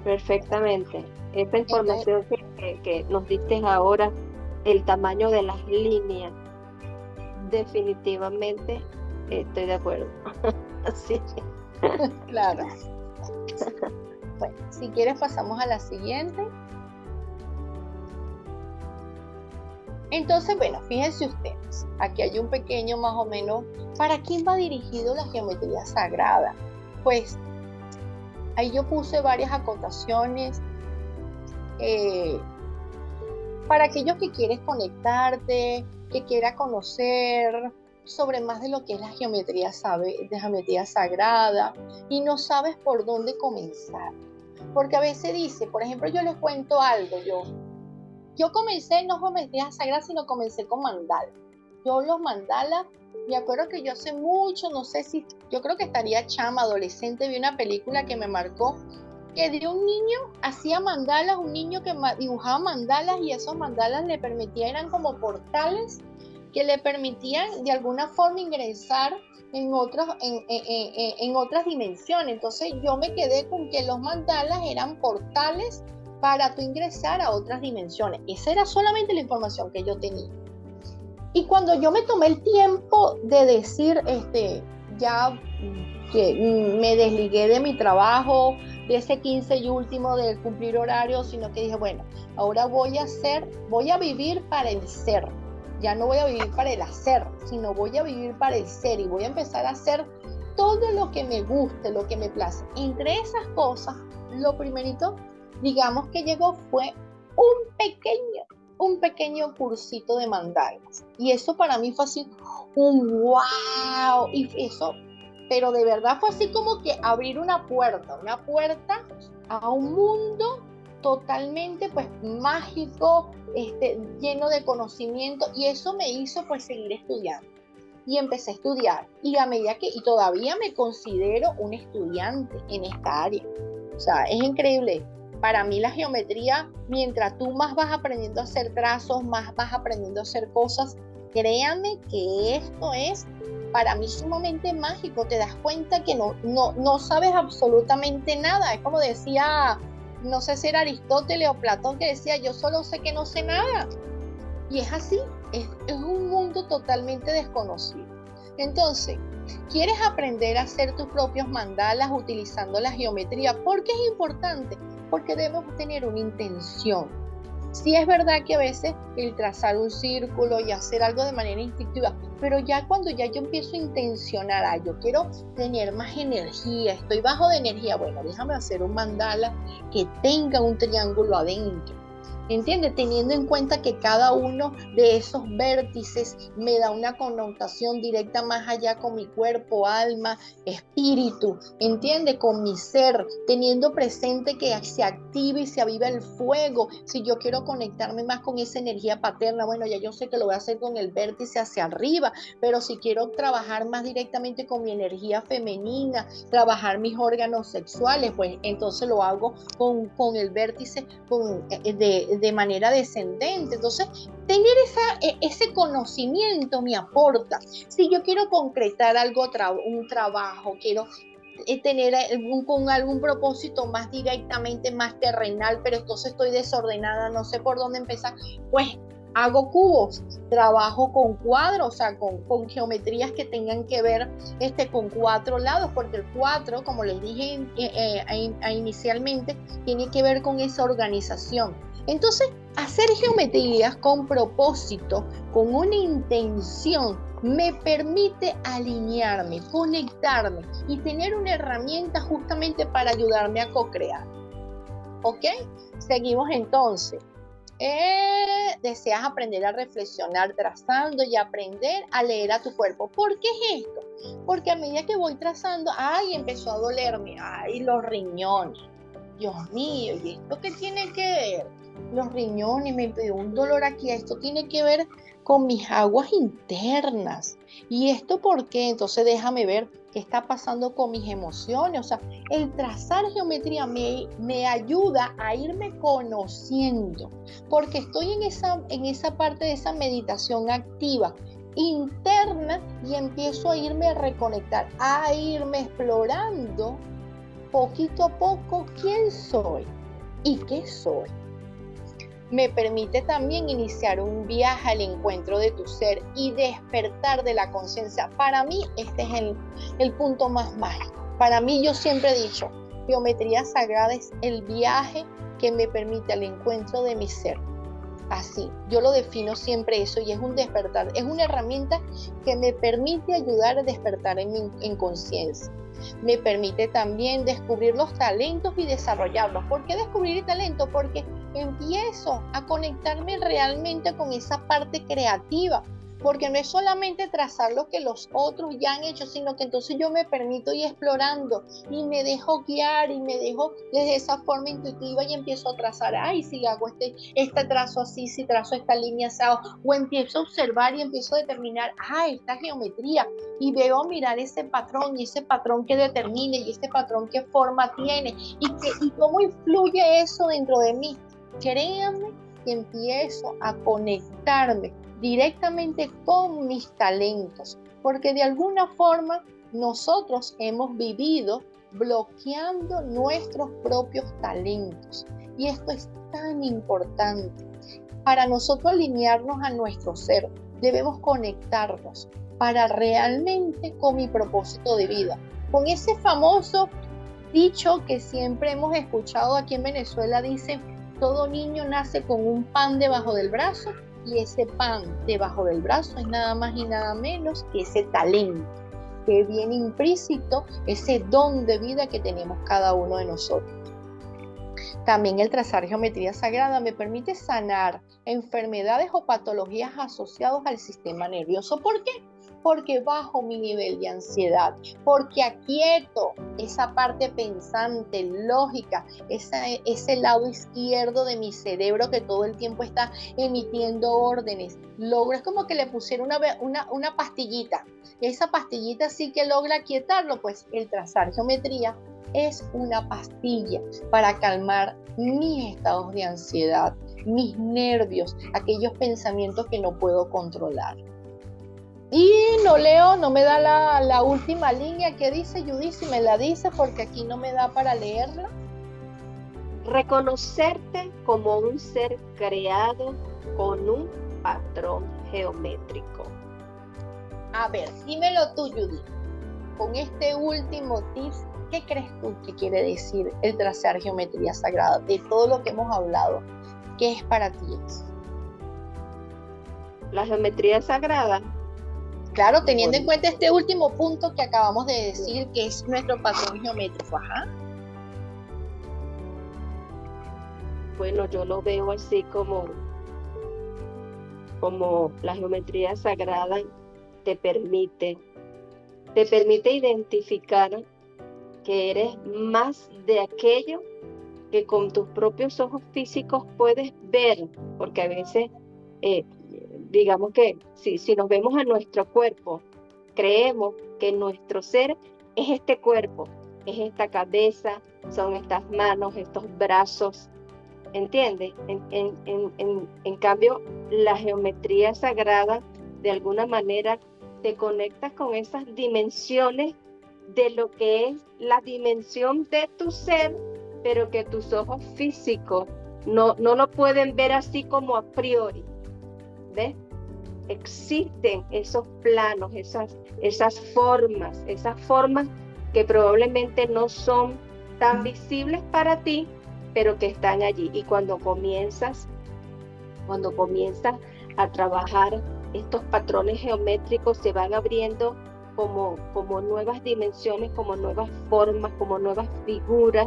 Perfectamente. Esta información que nos diste ahora, el tamaño de las líneas, definitivamente estoy de acuerdo. Así. Claro. Bueno, si quieres pasamos a la siguiente. Entonces, bueno, fíjense ustedes, aquí hay un pequeño más o menos, ¿para quién va dirigido la geometría sagrada? Pues, ahí yo puse varias acotaciones, para aquellos que quieres conectarte, que quieras conocer sobre más de lo que es la geometría sagrada, y no sabes por dónde comenzar. Porque a veces dice, por ejemplo, yo les cuento algo, yo comencé no geometría sagrada, sino comencé con mandalas. Yo los mandalas, me acuerdo que yo hace mucho, no sé si, yo creo que estaría chama, adolescente, vi una película que me marcó, que de un niño hacía mandalas, un niño que dibujaba mandalas, y esos mandalas le permitían, eran como portales, que le permitían de alguna forma ingresar en otras dimensiones. Entonces yo me quedé con que los mandalas eran portales para tú ingresar a otras dimensiones. Esa era solamente la información que yo tenía. Y cuando yo me tomé el tiempo de decir, ya que me desligué de mi trabajo, de ese 15 y último de cumplir horario, sino que dije, bueno, ahora voy a vivir para el ser. Ya no voy a vivir para el hacer, sino voy a vivir para el ser, y voy a empezar a hacer todo lo que me guste, lo que me place. Entre esas cosas, lo primerito, digamos que llegó, fue un pequeño cursito de mandalas. Y eso para mí fue así, un wow. Y eso, pero de verdad fue así como que abrir una puerta a un mundo totalmente pues mágico, lleno de conocimiento, y eso me hizo pues seguir estudiando, y empecé a estudiar, y a medida que, y todavía me considero un estudiante en esta área, o sea, es increíble. Para mí la geometría, mientras tú más vas aprendiendo a hacer trazos, más vas aprendiendo a hacer cosas, créanme que esto es para mí sumamente mágico. Te das cuenta que no sabes absolutamente nada. Es como decía, no sé si era Aristóteles o Platón, que decía, yo solo sé que no sé nada. Y es así, es un mundo totalmente desconocido. Entonces, ¿quieres aprender a hacer tus propios mandalas utilizando la geometría? ¿Por qué es importante? Porque debemos tener una intención. Sí es verdad que a veces el trazar un círculo y hacer algo de manera instintiva Pero ya cuando ya yo empiezo a intencionar, yo quiero tener más energía, estoy bajo de energía, bueno, déjame hacer un mandala que tenga un triángulo adentro. ¿Entiendes? Teniendo en cuenta que cada uno de esos vértices me da una connotación directa más allá con mi cuerpo, alma, espíritu, ¿entiendes? Con mi ser, teniendo presente que se active y se aviva el fuego. Si yo quiero conectarme más con esa energía paterna, bueno, ya yo sé que lo voy a hacer con el vértice hacia arriba, pero si quiero trabajar más directamente con mi energía femenina, trabajar mis órganos sexuales, pues entonces lo hago con el vértice de manera descendente. Entonces, tener ese conocimiento me aporta. Si yo quiero concretar algo, un trabajo, quiero tener con algún propósito más directamente, más terrenal, pero entonces estoy desordenada, no sé por dónde empezar, pues hago cubos, trabajo con cuadros, o sea, con geometrías que tengan que ver con 4 lados, porque el 4, como les dije inicialmente, tiene que ver con esa organización. Entonces, hacer geometrías con propósito, con una intención, me permite alinearme, conectarme y tener una herramienta justamente para ayudarme a co-crear. ¿Ok? Seguimos entonces. Deseas aprender a reflexionar trazando y aprender a leer a tu cuerpo. ¿Por qué es esto? Porque a medida que voy trazando, empezó a dolerme, los riñones. Dios mío, ¿y esto qué tiene que ver? Los riñones, me pidió un dolor aquí, esto tiene que ver con mis aguas internas. ¿Y esto por qué? Entonces déjame ver qué está pasando con mis emociones. O sea, el trazar geometría me ayuda a irme conociendo, porque estoy en esa parte de esa meditación activa, interna, y empiezo a irme a reconectar, a irme explorando poquito a poco quién soy y qué soy. Me permite también iniciar un viaje al encuentro de tu ser y despertar de la conciencia. Para mí este es el punto más mágico. Para mí, yo siempre he dicho, geometría sagrada es el viaje que me permite el encuentro de mi ser. Así, yo lo defino siempre eso, y es un despertar, es una herramienta que me permite ayudar a despertar en conciencia. Me permite también descubrir los talentos y desarrollarlos. ¿Por qué descubrir el talento? Porque empiezo a conectarme realmente con esa parte creativa, porque no es solamente trazar lo que los otros ya han hecho, sino que entonces yo me permito ir explorando y me dejo guiar y me dejo desde esa forma intuitiva y empiezo a trazar, si hago este trazo así, si trazo esta línea asado, o empiezo a observar y empiezo a determinar, esta geometría, y veo mirar ese patrón y ese patrón que determine y este patrón qué forma tiene y cómo influye eso dentro de mí. Créanme que empiezo a conectarme directamente con mis talentos, porque de alguna forma nosotros hemos vivido bloqueando nuestros propios talentos, y esto es tan importante. Para nosotros alinearnos a nuestro ser, debemos conectarnos para realmente con mi propósito de vida, con ese famoso dicho que siempre hemos escuchado aquí en Venezuela. Dice: todo niño nace con un pan debajo del brazo, y ese pan debajo del brazo es nada más y nada menos que ese talento que viene implícito, ese don de vida que tenemos cada uno de nosotros. También el trazar geometría sagrada me permite sanar enfermedades o patologías asociadas al sistema nervioso. ¿Por qué? Porque bajo mi nivel de ansiedad, porque aquieto esa parte pensante, lógica, ese lado izquierdo de mi cerebro que todo el tiempo está emitiendo órdenes. Es como que le pusiera una pastillita. Esa pastillita sí que logra aquietarlo. Pues el trazar geometría es una pastilla para calmar mis estados de ansiedad, mis nervios, aquellos pensamientos que no puedo controlar. Y no me da la última línea que dice Judith, si me la dice, porque aquí no me da para leerla. Reconocerte como un ser creado con un patrón geométrico. A ver, dímelo tú, Judith. Con este último tip, ¿qué crees tú que quiere decir el trazar geometría sagrada? De todo lo que hemos hablado, ¿qué es para ti? La geometría sagrada Claro, teniendo en cuenta este último punto que acabamos de decir, que es nuestro patrón geométrico. Ajá. Bueno, yo lo veo así como la geometría sagrada te permite identificar que eres más de aquello que con tus propios ojos físicos puedes ver, porque a veces, digamos que si nos vemos a nuestro cuerpo, creemos que nuestro ser es este cuerpo, es esta cabeza, son estas manos, estos brazos, ¿entiendes? En cambio, la geometría sagrada, de alguna manera, te conectas con esas dimensiones de lo que es la dimensión de tu ser, pero que tus ojos físicos no lo pueden ver así como a priori, ¿ves? Existen esos planos, esas formas que probablemente no son tan visibles para ti, pero que están allí. Y cuando comienzas a trabajar estos patrones geométricos, se van abriendo como nuevas dimensiones, como nuevas formas, como nuevas figuras.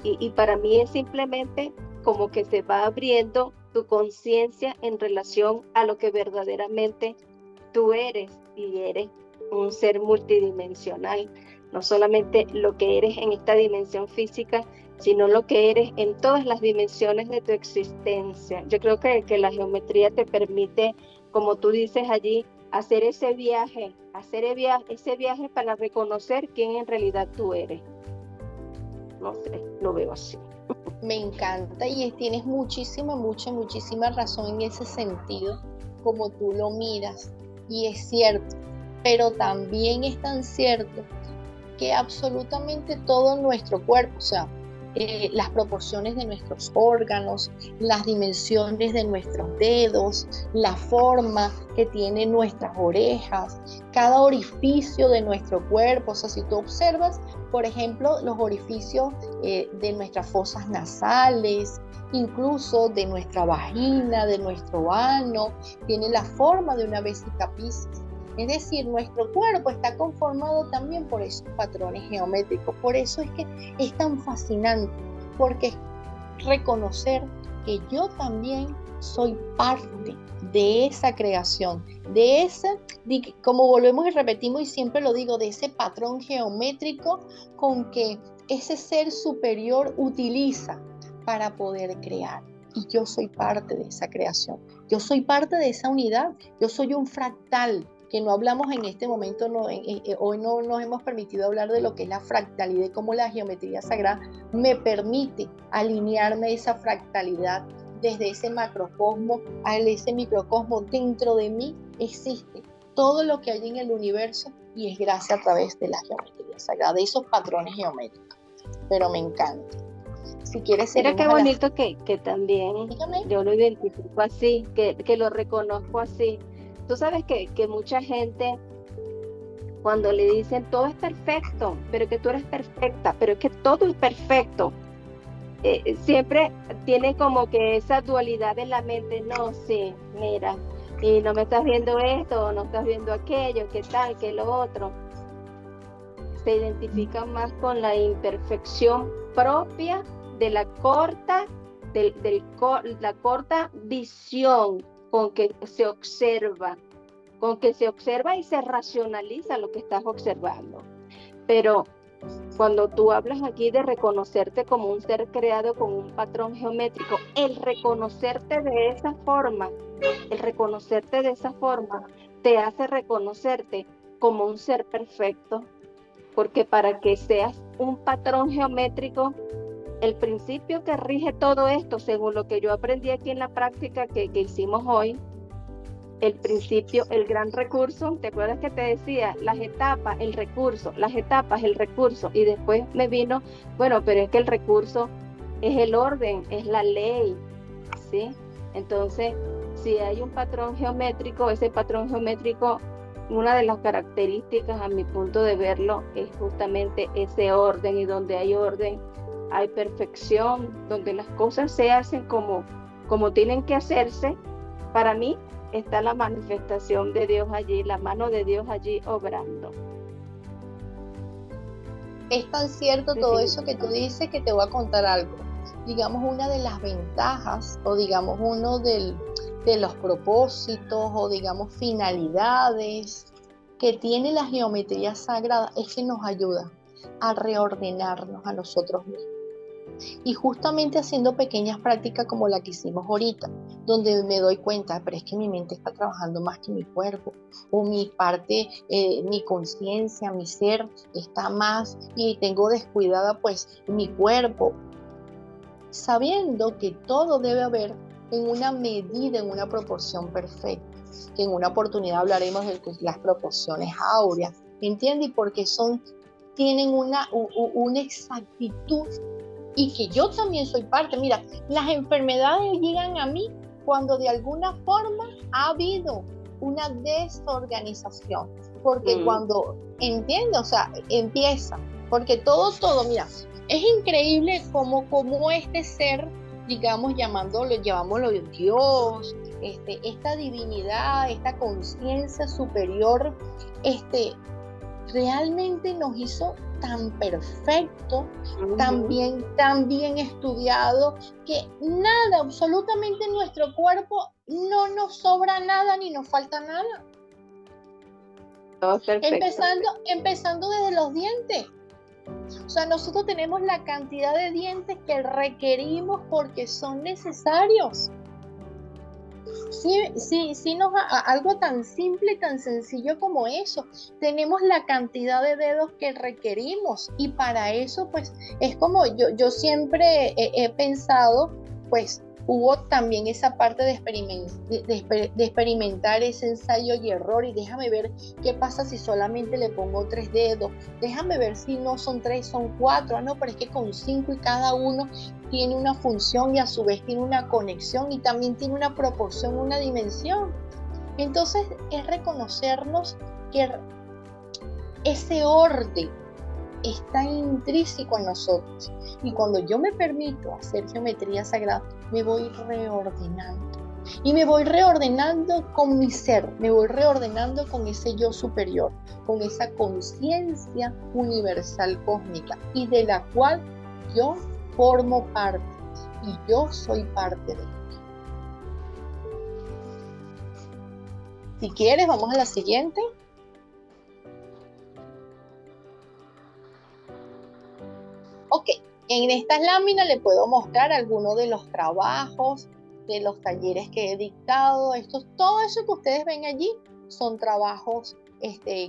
Y para mí es simplemente como que se va abriendo tu conciencia en relación a lo que verdaderamente tú eres, y eres un ser multidimensional, no solamente lo que eres en esta dimensión física, sino lo que eres en todas las dimensiones de tu existencia. Yo creo que la geometría te permite, como tú dices allí, hacer ese viaje para reconocer quién en realidad tú eres. No sé, lo veo así. Me encanta y tienes muchísima razón en ese sentido, como tú lo miras, y es cierto, pero también es tan cierto que absolutamente todo nuestro cuerpo, o sea, las proporciones de nuestros órganos, las dimensiones de nuestros dedos, la forma que tienen nuestras orejas, cada orificio de nuestro cuerpo. O sea, si tú observas, por ejemplo, los orificios de nuestras fosas nasales, incluso de nuestra vagina, de nuestro ano, tiene la forma de una vesica Piscis. Es decir, nuestro cuerpo está conformado también por esos patrones geométricos. Por eso es que es tan fascinante, porque es reconocer que yo también soy parte de esa creación, de ese, como volvemos y repetimos y siempre lo digo, de ese patrón geométrico con que ese ser superior utiliza para poder crear. Y yo soy parte de esa creación, yo soy parte de esa unidad, yo soy un fractal. Que no hablamos en este momento, hoy no nos hemos permitido hablar de lo que es la fractalidad y cómo la geometría sagrada me permite alinearme a esa fractalidad desde ese macrocosmo a ese microcosmo. Dentro de mí existe todo lo que hay en el universo y es gracias a través de la geometría sagrada, de esos patrones geométricos. Pero me encanta. Si quieres, mira qué bonito que también Dígame. Yo lo identifico así, que lo reconozco así. Tú sabes que mucha gente, cuando le dicen todo es perfecto, pero que tú eres perfecta, pero es que todo es perfecto, siempre tiene como que esa dualidad en la mente. No, sí, mira, y no me estás viendo esto, no estás viendo aquello, qué tal, qué lo otro. Se identifican más con la imperfección propia de la corta visión con que se observa y se racionaliza lo que estás observando. Pero cuando tú hablas aquí de reconocerte como un ser creado con un patrón geométrico, el reconocerte de esa forma te hace reconocerte como un ser perfecto, porque para que seas un patrón geométrico, el principio que rige todo esto, según lo que yo aprendí aquí en la práctica que hicimos hoy, el principio, el gran recurso, ¿te acuerdas que te decía? Las etapas, el recurso, y después me vino, bueno, pero es que el recurso es el orden, es la ley, ¿sí? Entonces, si hay un patrón geométrico, ese patrón geométrico, una de las características a mi punto de verlo es justamente ese orden, y donde hay orden hay perfección, donde las cosas se hacen como tienen que hacerse. Para mí está la manifestación de Dios allí, la mano de Dios allí obrando. Es tan cierto todo eso que tú dices que te voy a contar algo. Digamos, una de las ventajas o digamos uno de los propósitos o digamos finalidades que tiene la geometría sagrada es que nos ayuda a reordenarnos a nosotros mismos. Y justamente haciendo pequeñas prácticas como la que hicimos ahorita, donde me doy cuenta, pero es que mi mente está trabajando más que mi cuerpo, o mi parte, mi conciencia, mi ser está más y tengo descuidada pues mi cuerpo, sabiendo que todo debe haber en una medida, en una proporción perfecta, que en una oportunidad hablaremos de las proporciones áureas, ¿entiendes? Porque tienen una exactitud. Y que yo también soy parte. Mira, las enfermedades llegan a mí cuando de alguna forma ha habido una desorganización. Porque cuando, ¿entiendes? O sea, empieza. Porque todo, mira, es increíble cómo este ser, digamos, llamámoslo Dios, esta divinidad, esta conciencia superior, realmente nos hizo tan perfecto, tan bien estudiado, que nada, absolutamente en nuestro cuerpo no nos sobra nada ni nos falta nada. Empezando desde los dientes. O sea, nosotros tenemos la cantidad de dientes que requerimos porque son necesarios. Sí, algo tan simple y tan sencillo como eso. Tenemos la cantidad de dedos que requerimos y para eso pues es como yo siempre he pensado, pues hubo también esa parte de experimentar ese ensayo y error y déjame ver qué pasa si solamente le pongo 3 dedos, déjame ver si no son 3, son 4, no, pero es que con 5 y cada uno tiene una función y a su vez tiene una conexión y también tiene una proporción, una dimensión. Entonces es reconocernos que ese orden está intrínseco en nosotros. Y cuando yo me permito hacer geometría sagrada, me voy reordenando. Y me voy reordenando con mi ser, me voy reordenando con ese yo superior, con esa conciencia universal cósmica y de la cual yo formo parte y yo soy parte de ella. Si quieres, vamos a la siguiente. Ok, en estas láminas le puedo mostrar algunos de los trabajos, de los talleres que he dictado. Todo eso que ustedes ven allí son trabajos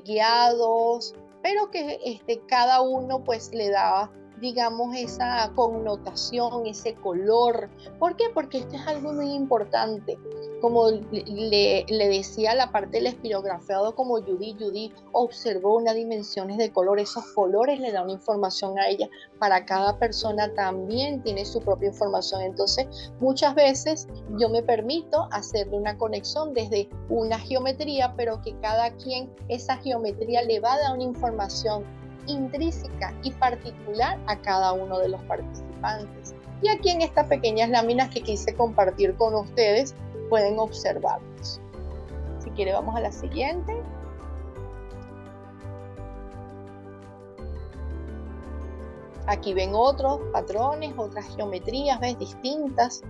guiados, pero que cada uno pues le da, digamos, esa connotación, ese color. ¿Por qué? Porque esto es algo muy importante. Como le decía la parte del espirografiado, como Judy observó unas dimensiones de color, esos colores le dan una información a ella. Para cada persona también tiene su propia información. Entonces, muchas veces yo me permito hacerle una conexión desde una geometría, pero que cada quien esa geometría le va a dar una información intrínseca y particular a cada uno de los participantes. Y aquí en estas pequeñas láminas que quise compartir con ustedes, pueden observarlos. Si quiere, vamos a la siguiente. Aquí ven otros patrones, otras geometrías, ¿ves? Distintas,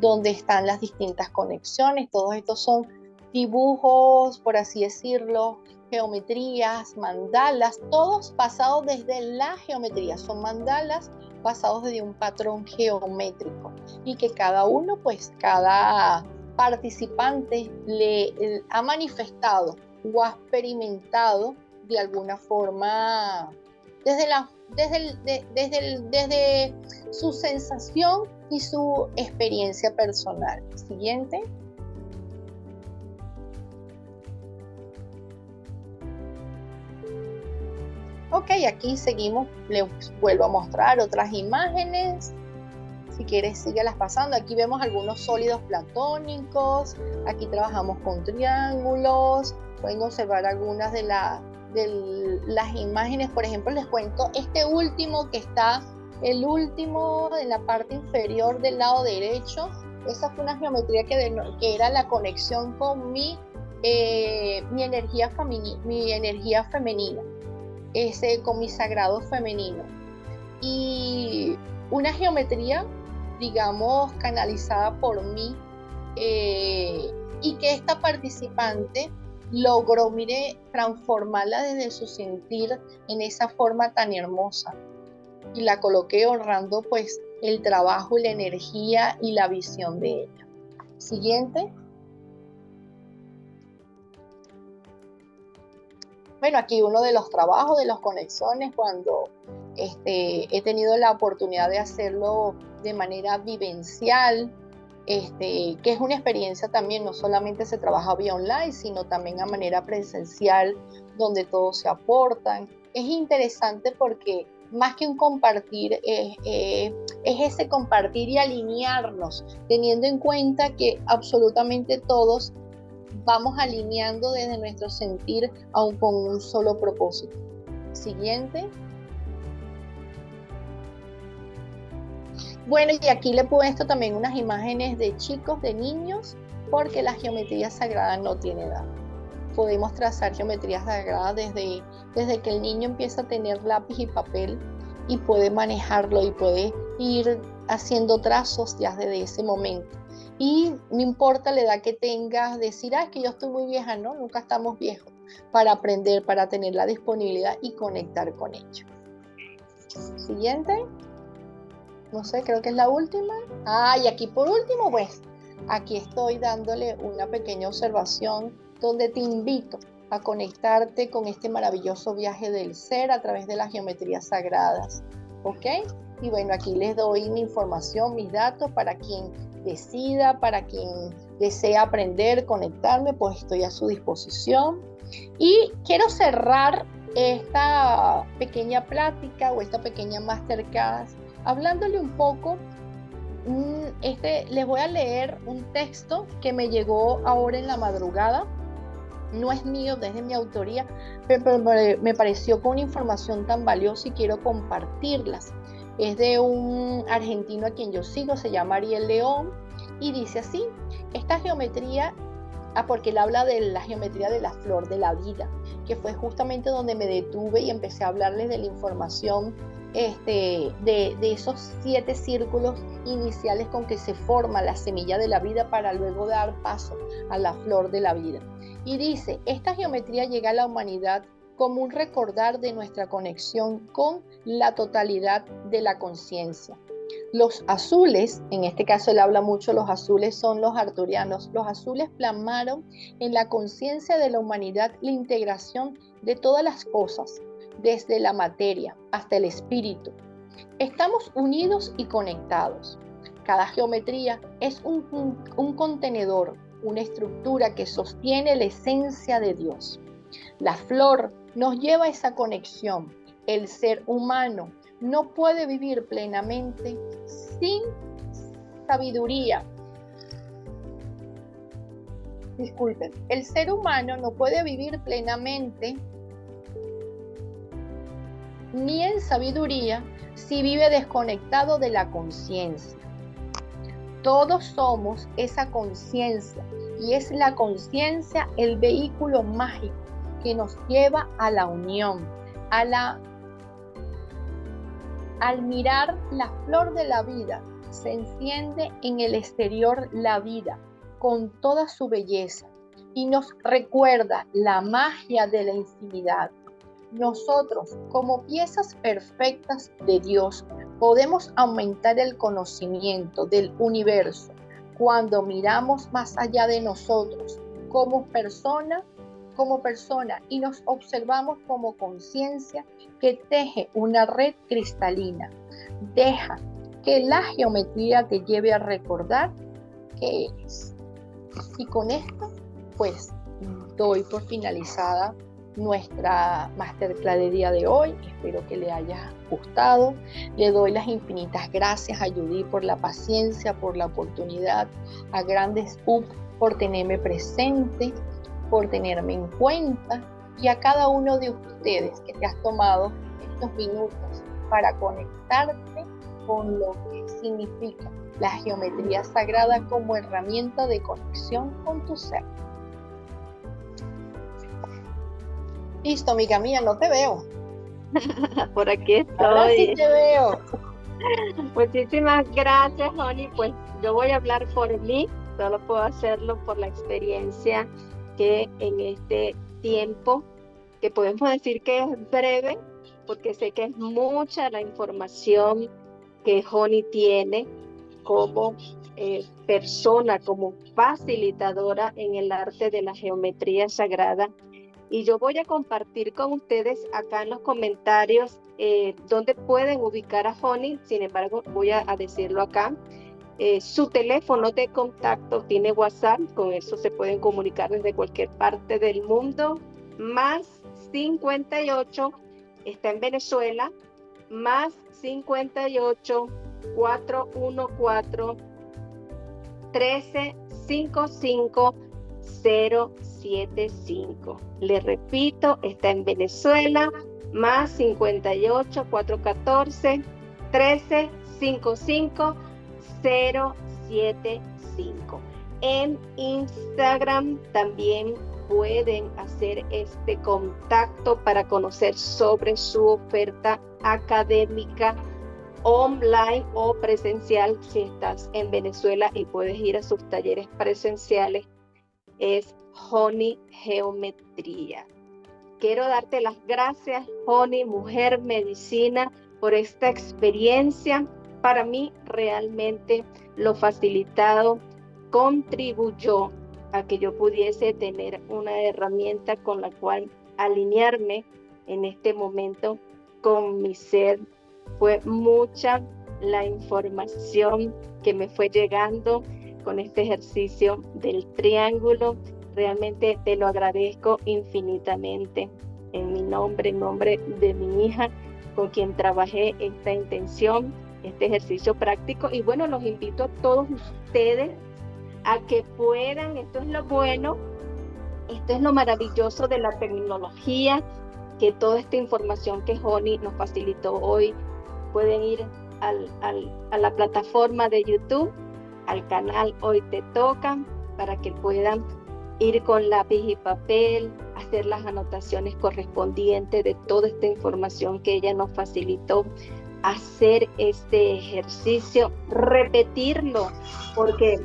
donde están las distintas conexiones. Todos estos son dibujos, por así decirlo, geometrías, mandalas, todos basados desde la geometría. Son mandalas basados desde un patrón geométrico y que cada uno, pues cada participante le ha manifestado o ha experimentado de alguna forma desde su sensación y su experiencia personal. Siguiente. Ok, aquí seguimos, les vuelvo a mostrar otras imágenes. Si quieres, síguelas pasando. Aquí vemos algunos sólidos platónicos. Aquí trabajamos con triángulos. Pueden observar algunas de las imágenes. Por ejemplo, les cuento este último que está, el último en la parte inferior del lado derecho. Esa fue una geometría que era la conexión con mi energía femenina, con mi sagrado femenino. Y una geometría, digamos, canalizada por mí, y que esta participante logró, mire, transformarla desde su sentir en esa forma tan hermosa. Y la coloqué honrando pues el trabajo y la energía y la visión de ella. Siguiente. Bueno, aquí uno de los trabajos, de las conexiones, cuando he tenido la oportunidad de hacerlo de manera vivencial, que es una experiencia también, no solamente se trabaja vía online, sino también a manera presencial, donde todos se aportan. Es interesante porque más que un compartir, es ese compartir y alinearnos, teniendo en cuenta que absolutamente todos vamos alineando desde nuestro sentir aún con un solo propósito. Siguiente. Bueno, y aquí le he puesto también unas imágenes de chicos, de niños, porque la geometría sagrada no tiene edad. Podemos trazar geometrías sagradas desde que el niño empieza a tener lápiz y papel y puede manejarlo y puede ir haciendo trazos ya desde ese momento. Y no importa la edad que tengas, decir, es que yo estoy muy vieja, no, nunca estamos viejos, para aprender, para tener la disponibilidad y conectar con ello. Siguiente. No sé, creo que es la última. Y aquí por último, pues, aquí estoy dándole una pequeña observación donde te invito a conectarte con este maravilloso viaje del ser a través de las geometrías sagradas, ¿ok? Y bueno, aquí les doy mi información, mis datos para quien decida, para quien desea aprender, conectarme, pues estoy a su disposición. Y quiero cerrar esta pequeña plática o esta pequeña masterclass hablándole un poco. Les voy a leer un texto que me llegó ahora en la madrugada. No es mío, desde mi autoría, pero me pareció con una información tan valiosa y quiero compartirlas. Es de un argentino a quien yo sigo, se llama Ariel León, y dice así: esta geometría, porque él habla de la geometría de la flor de la vida, que fue justamente donde me detuve y empecé a hablarles de la información de esos 7 círculos iniciales con que se forma la semilla de la vida para luego dar paso a la flor de la vida. Y dice, esta geometría llega a la humanidad como un recordar de nuestra conexión con la totalidad de la conciencia. Los azules, en este caso él habla mucho, los azules son los arturianos. Los azules plasmaron en la conciencia de la humanidad la integración de todas las cosas, desde la materia hasta el espíritu. Estamos unidos y conectados. Cada geometría es un contenedor, una estructura que sostiene la esencia de Dios. La flor nos lleva a esa conexión. El ser humano no puede vivir plenamente sin sabiduría. Disculpen, el ser humano no puede vivir plenamente ni en sabiduría si vive desconectado de la conciencia. Todos somos esa conciencia y es la conciencia el vehículo mágico que nos lleva a la unión, al mirar la flor de la vida, se enciende en el exterior la vida con toda su belleza y nos recuerda la magia de la infinidad. Nosotros, como piezas perfectas de Dios, podemos aumentar el conocimiento del universo cuando miramos más allá de nosotros como persona y nos observamos como conciencia que teje una red cristalina. Deja que la geometría te lleve a recordar qué eres. Y con esto, pues, doy por finalizada nuestra masterclass de día de hoy. Espero que le haya gustado. Le doy las infinitas gracias a Judy por la paciencia, por la oportunidad, a Grandes Up por tenerme presente, por tenerme en cuenta, y a cada uno de ustedes que te has tomado estos minutos para conectarte con lo que significa la geometría sagrada como herramienta de conexión con tu ser. Listo, amiga mía, no te veo. Por aquí Ahora sí estoy. te veo. Muchísimas gracias, Honey. Pues yo voy a hablar por mí, solo puedo hacerlo por la experiencia que en este tiempo, que podemos decir que es breve, porque sé que es mucha la información que Honey tiene como persona, como facilitadora en el arte de la geometría sagrada. Y yo voy a compartir con ustedes acá en los comentarios dónde pueden ubicar a Honey. Sin embargo, voy a decirlo acá. Su teléfono de contacto tiene WhatsApp, con eso se pueden comunicar desde cualquier parte del mundo. Más 58, está en Venezuela, más 58 414 1355 075. Le repito, está en Venezuela, más 58 414 1355 075. En Instagram también pueden hacer este contacto para conocer sobre su oferta académica online o presencial. Si estás en Venezuela y puedes ir a sus talleres presenciales, es Honey Geometría. Quiero darte las gracias, Honey, mujer medicina, por esta experiencia. Para mí realmente lo facilitado contribuyó a que yo pudiese tener una herramienta con la cual alinearme en este momento con mi ser. Fue mucha la información que me fue llegando con este ejercicio del triángulo. Realmente te lo agradezco infinitamente en mi nombre, en nombre de mi hija, con quien trabajé esta intención, este ejercicio práctico. Y bueno, los invito a todos ustedes a que puedan, esto es lo bueno, esto es lo maravilloso de la tecnología, que toda esta información que Honey nos facilitó hoy, pueden ir a la plataforma de YouTube, al canal Hoy Te Toca, para que puedan ir con lápiz y papel, hacer las anotaciones correspondientes de toda esta información que ella nos facilitó, hacer este ejercicio, repetirlo, porque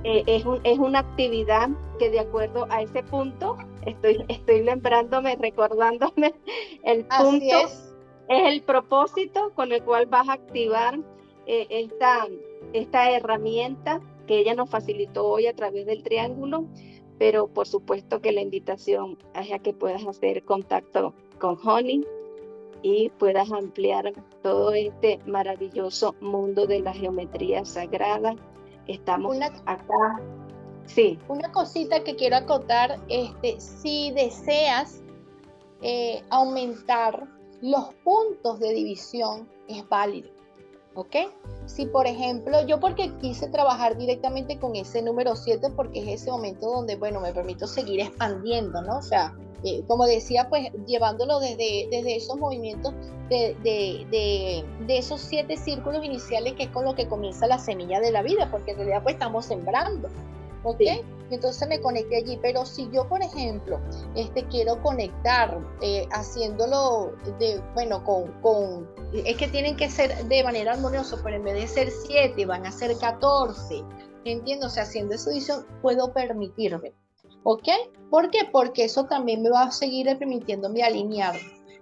es una actividad que de acuerdo a ese punto, estoy lembrándome, recordándome el punto. Así es el propósito con el cual vas a activar esta herramienta que ella nos facilitó hoy a través del triángulo, pero por supuesto que la invitación es a que puedas hacer contacto con Honey y puedas ampliar todo este maravilloso mundo de la geometría sagrada. Estamos acá. Sí. Una cosita que quiero acotar, si deseas aumentar los puntos de división, es válido, ¿ok? Si por ejemplo, yo porque quise trabajar directamente con ese número 7, porque es ese momento donde, bueno, me permito seguir expandiendo, ¿no? O sea, como decía, pues llevándolo desde esos movimientos de esos 7 círculos iniciales, que es con lo que comienza la semilla de la vida, porque en realidad pues estamos sembrando, ¿ok? Sí. Entonces me conecté allí, pero si yo, por ejemplo, quiero conectar haciéndolo es que tienen que ser de manera armoniosa, pero en vez de ser 7 van a ser 14, ¿entiendes? O sea, haciendo esa división puedo permitirme, ¿ok? ¿Por qué? Porque eso también me va a seguir permitiéndome alinear.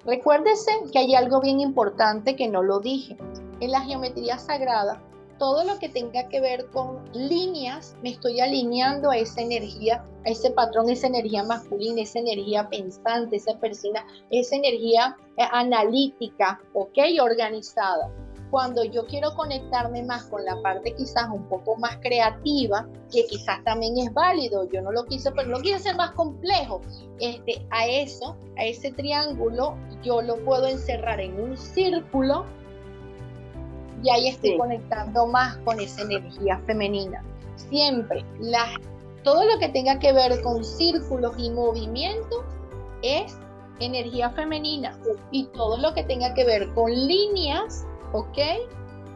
Recuérdese que hay algo bien importante que no lo dije. En la geometría sagrada, todo lo que tenga que ver con líneas, me estoy alineando a esa energía, a ese patrón, esa energía masculina, esa energía pensante, esa energía analítica, ¿ok? Organizada. Cuando yo quiero conectarme más con la parte quizás un poco más creativa, que quizás también es válido, yo no lo quise, pero lo quise hacer más complejo, a ese triángulo, yo lo puedo encerrar en un círculo, y ahí estoy conectando más con esa energía femenina. Siempre, todo lo que tenga que ver con círculos y movimiento es energía femenina. Y todo lo que tenga que ver con líneas, ¿ok?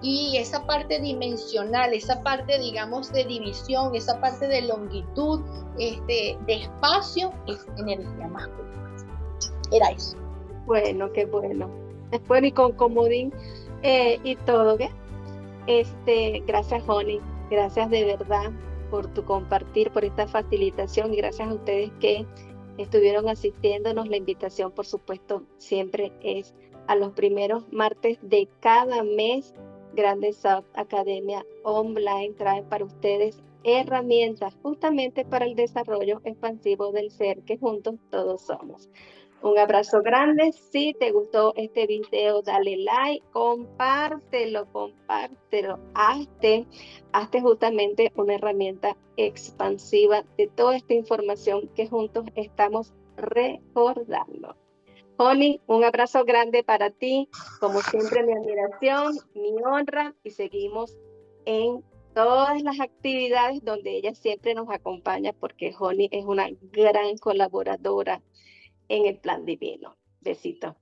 Y esa parte dimensional, esa parte, digamos, de división, esa parte de longitud, de espacio, es energía masculina. Era eso. Bueno, qué bueno. Bueno, y con comodín y todo, ¿qué? Gracias, Honey. Gracias de verdad por tu compartir, por esta facilitación y gracias a ustedes que estuvieron asistiéndonos. La invitación, por supuesto, siempre es a los primeros martes de cada mes. Grande South Academia Online trae para ustedes herramientas justamente para el desarrollo expansivo del ser que juntos todos somos. Un abrazo grande. Si te gustó este video, dale like, compártelo, hazte justamente una herramienta expansiva de toda esta información que juntos estamos recordando. Honey, un abrazo grande para ti. Como siempre, mi admiración, mi honra y seguimos en todas las actividades donde ella siempre nos acompaña porque Honey es una gran colaboradora en el plan divino. Besitos.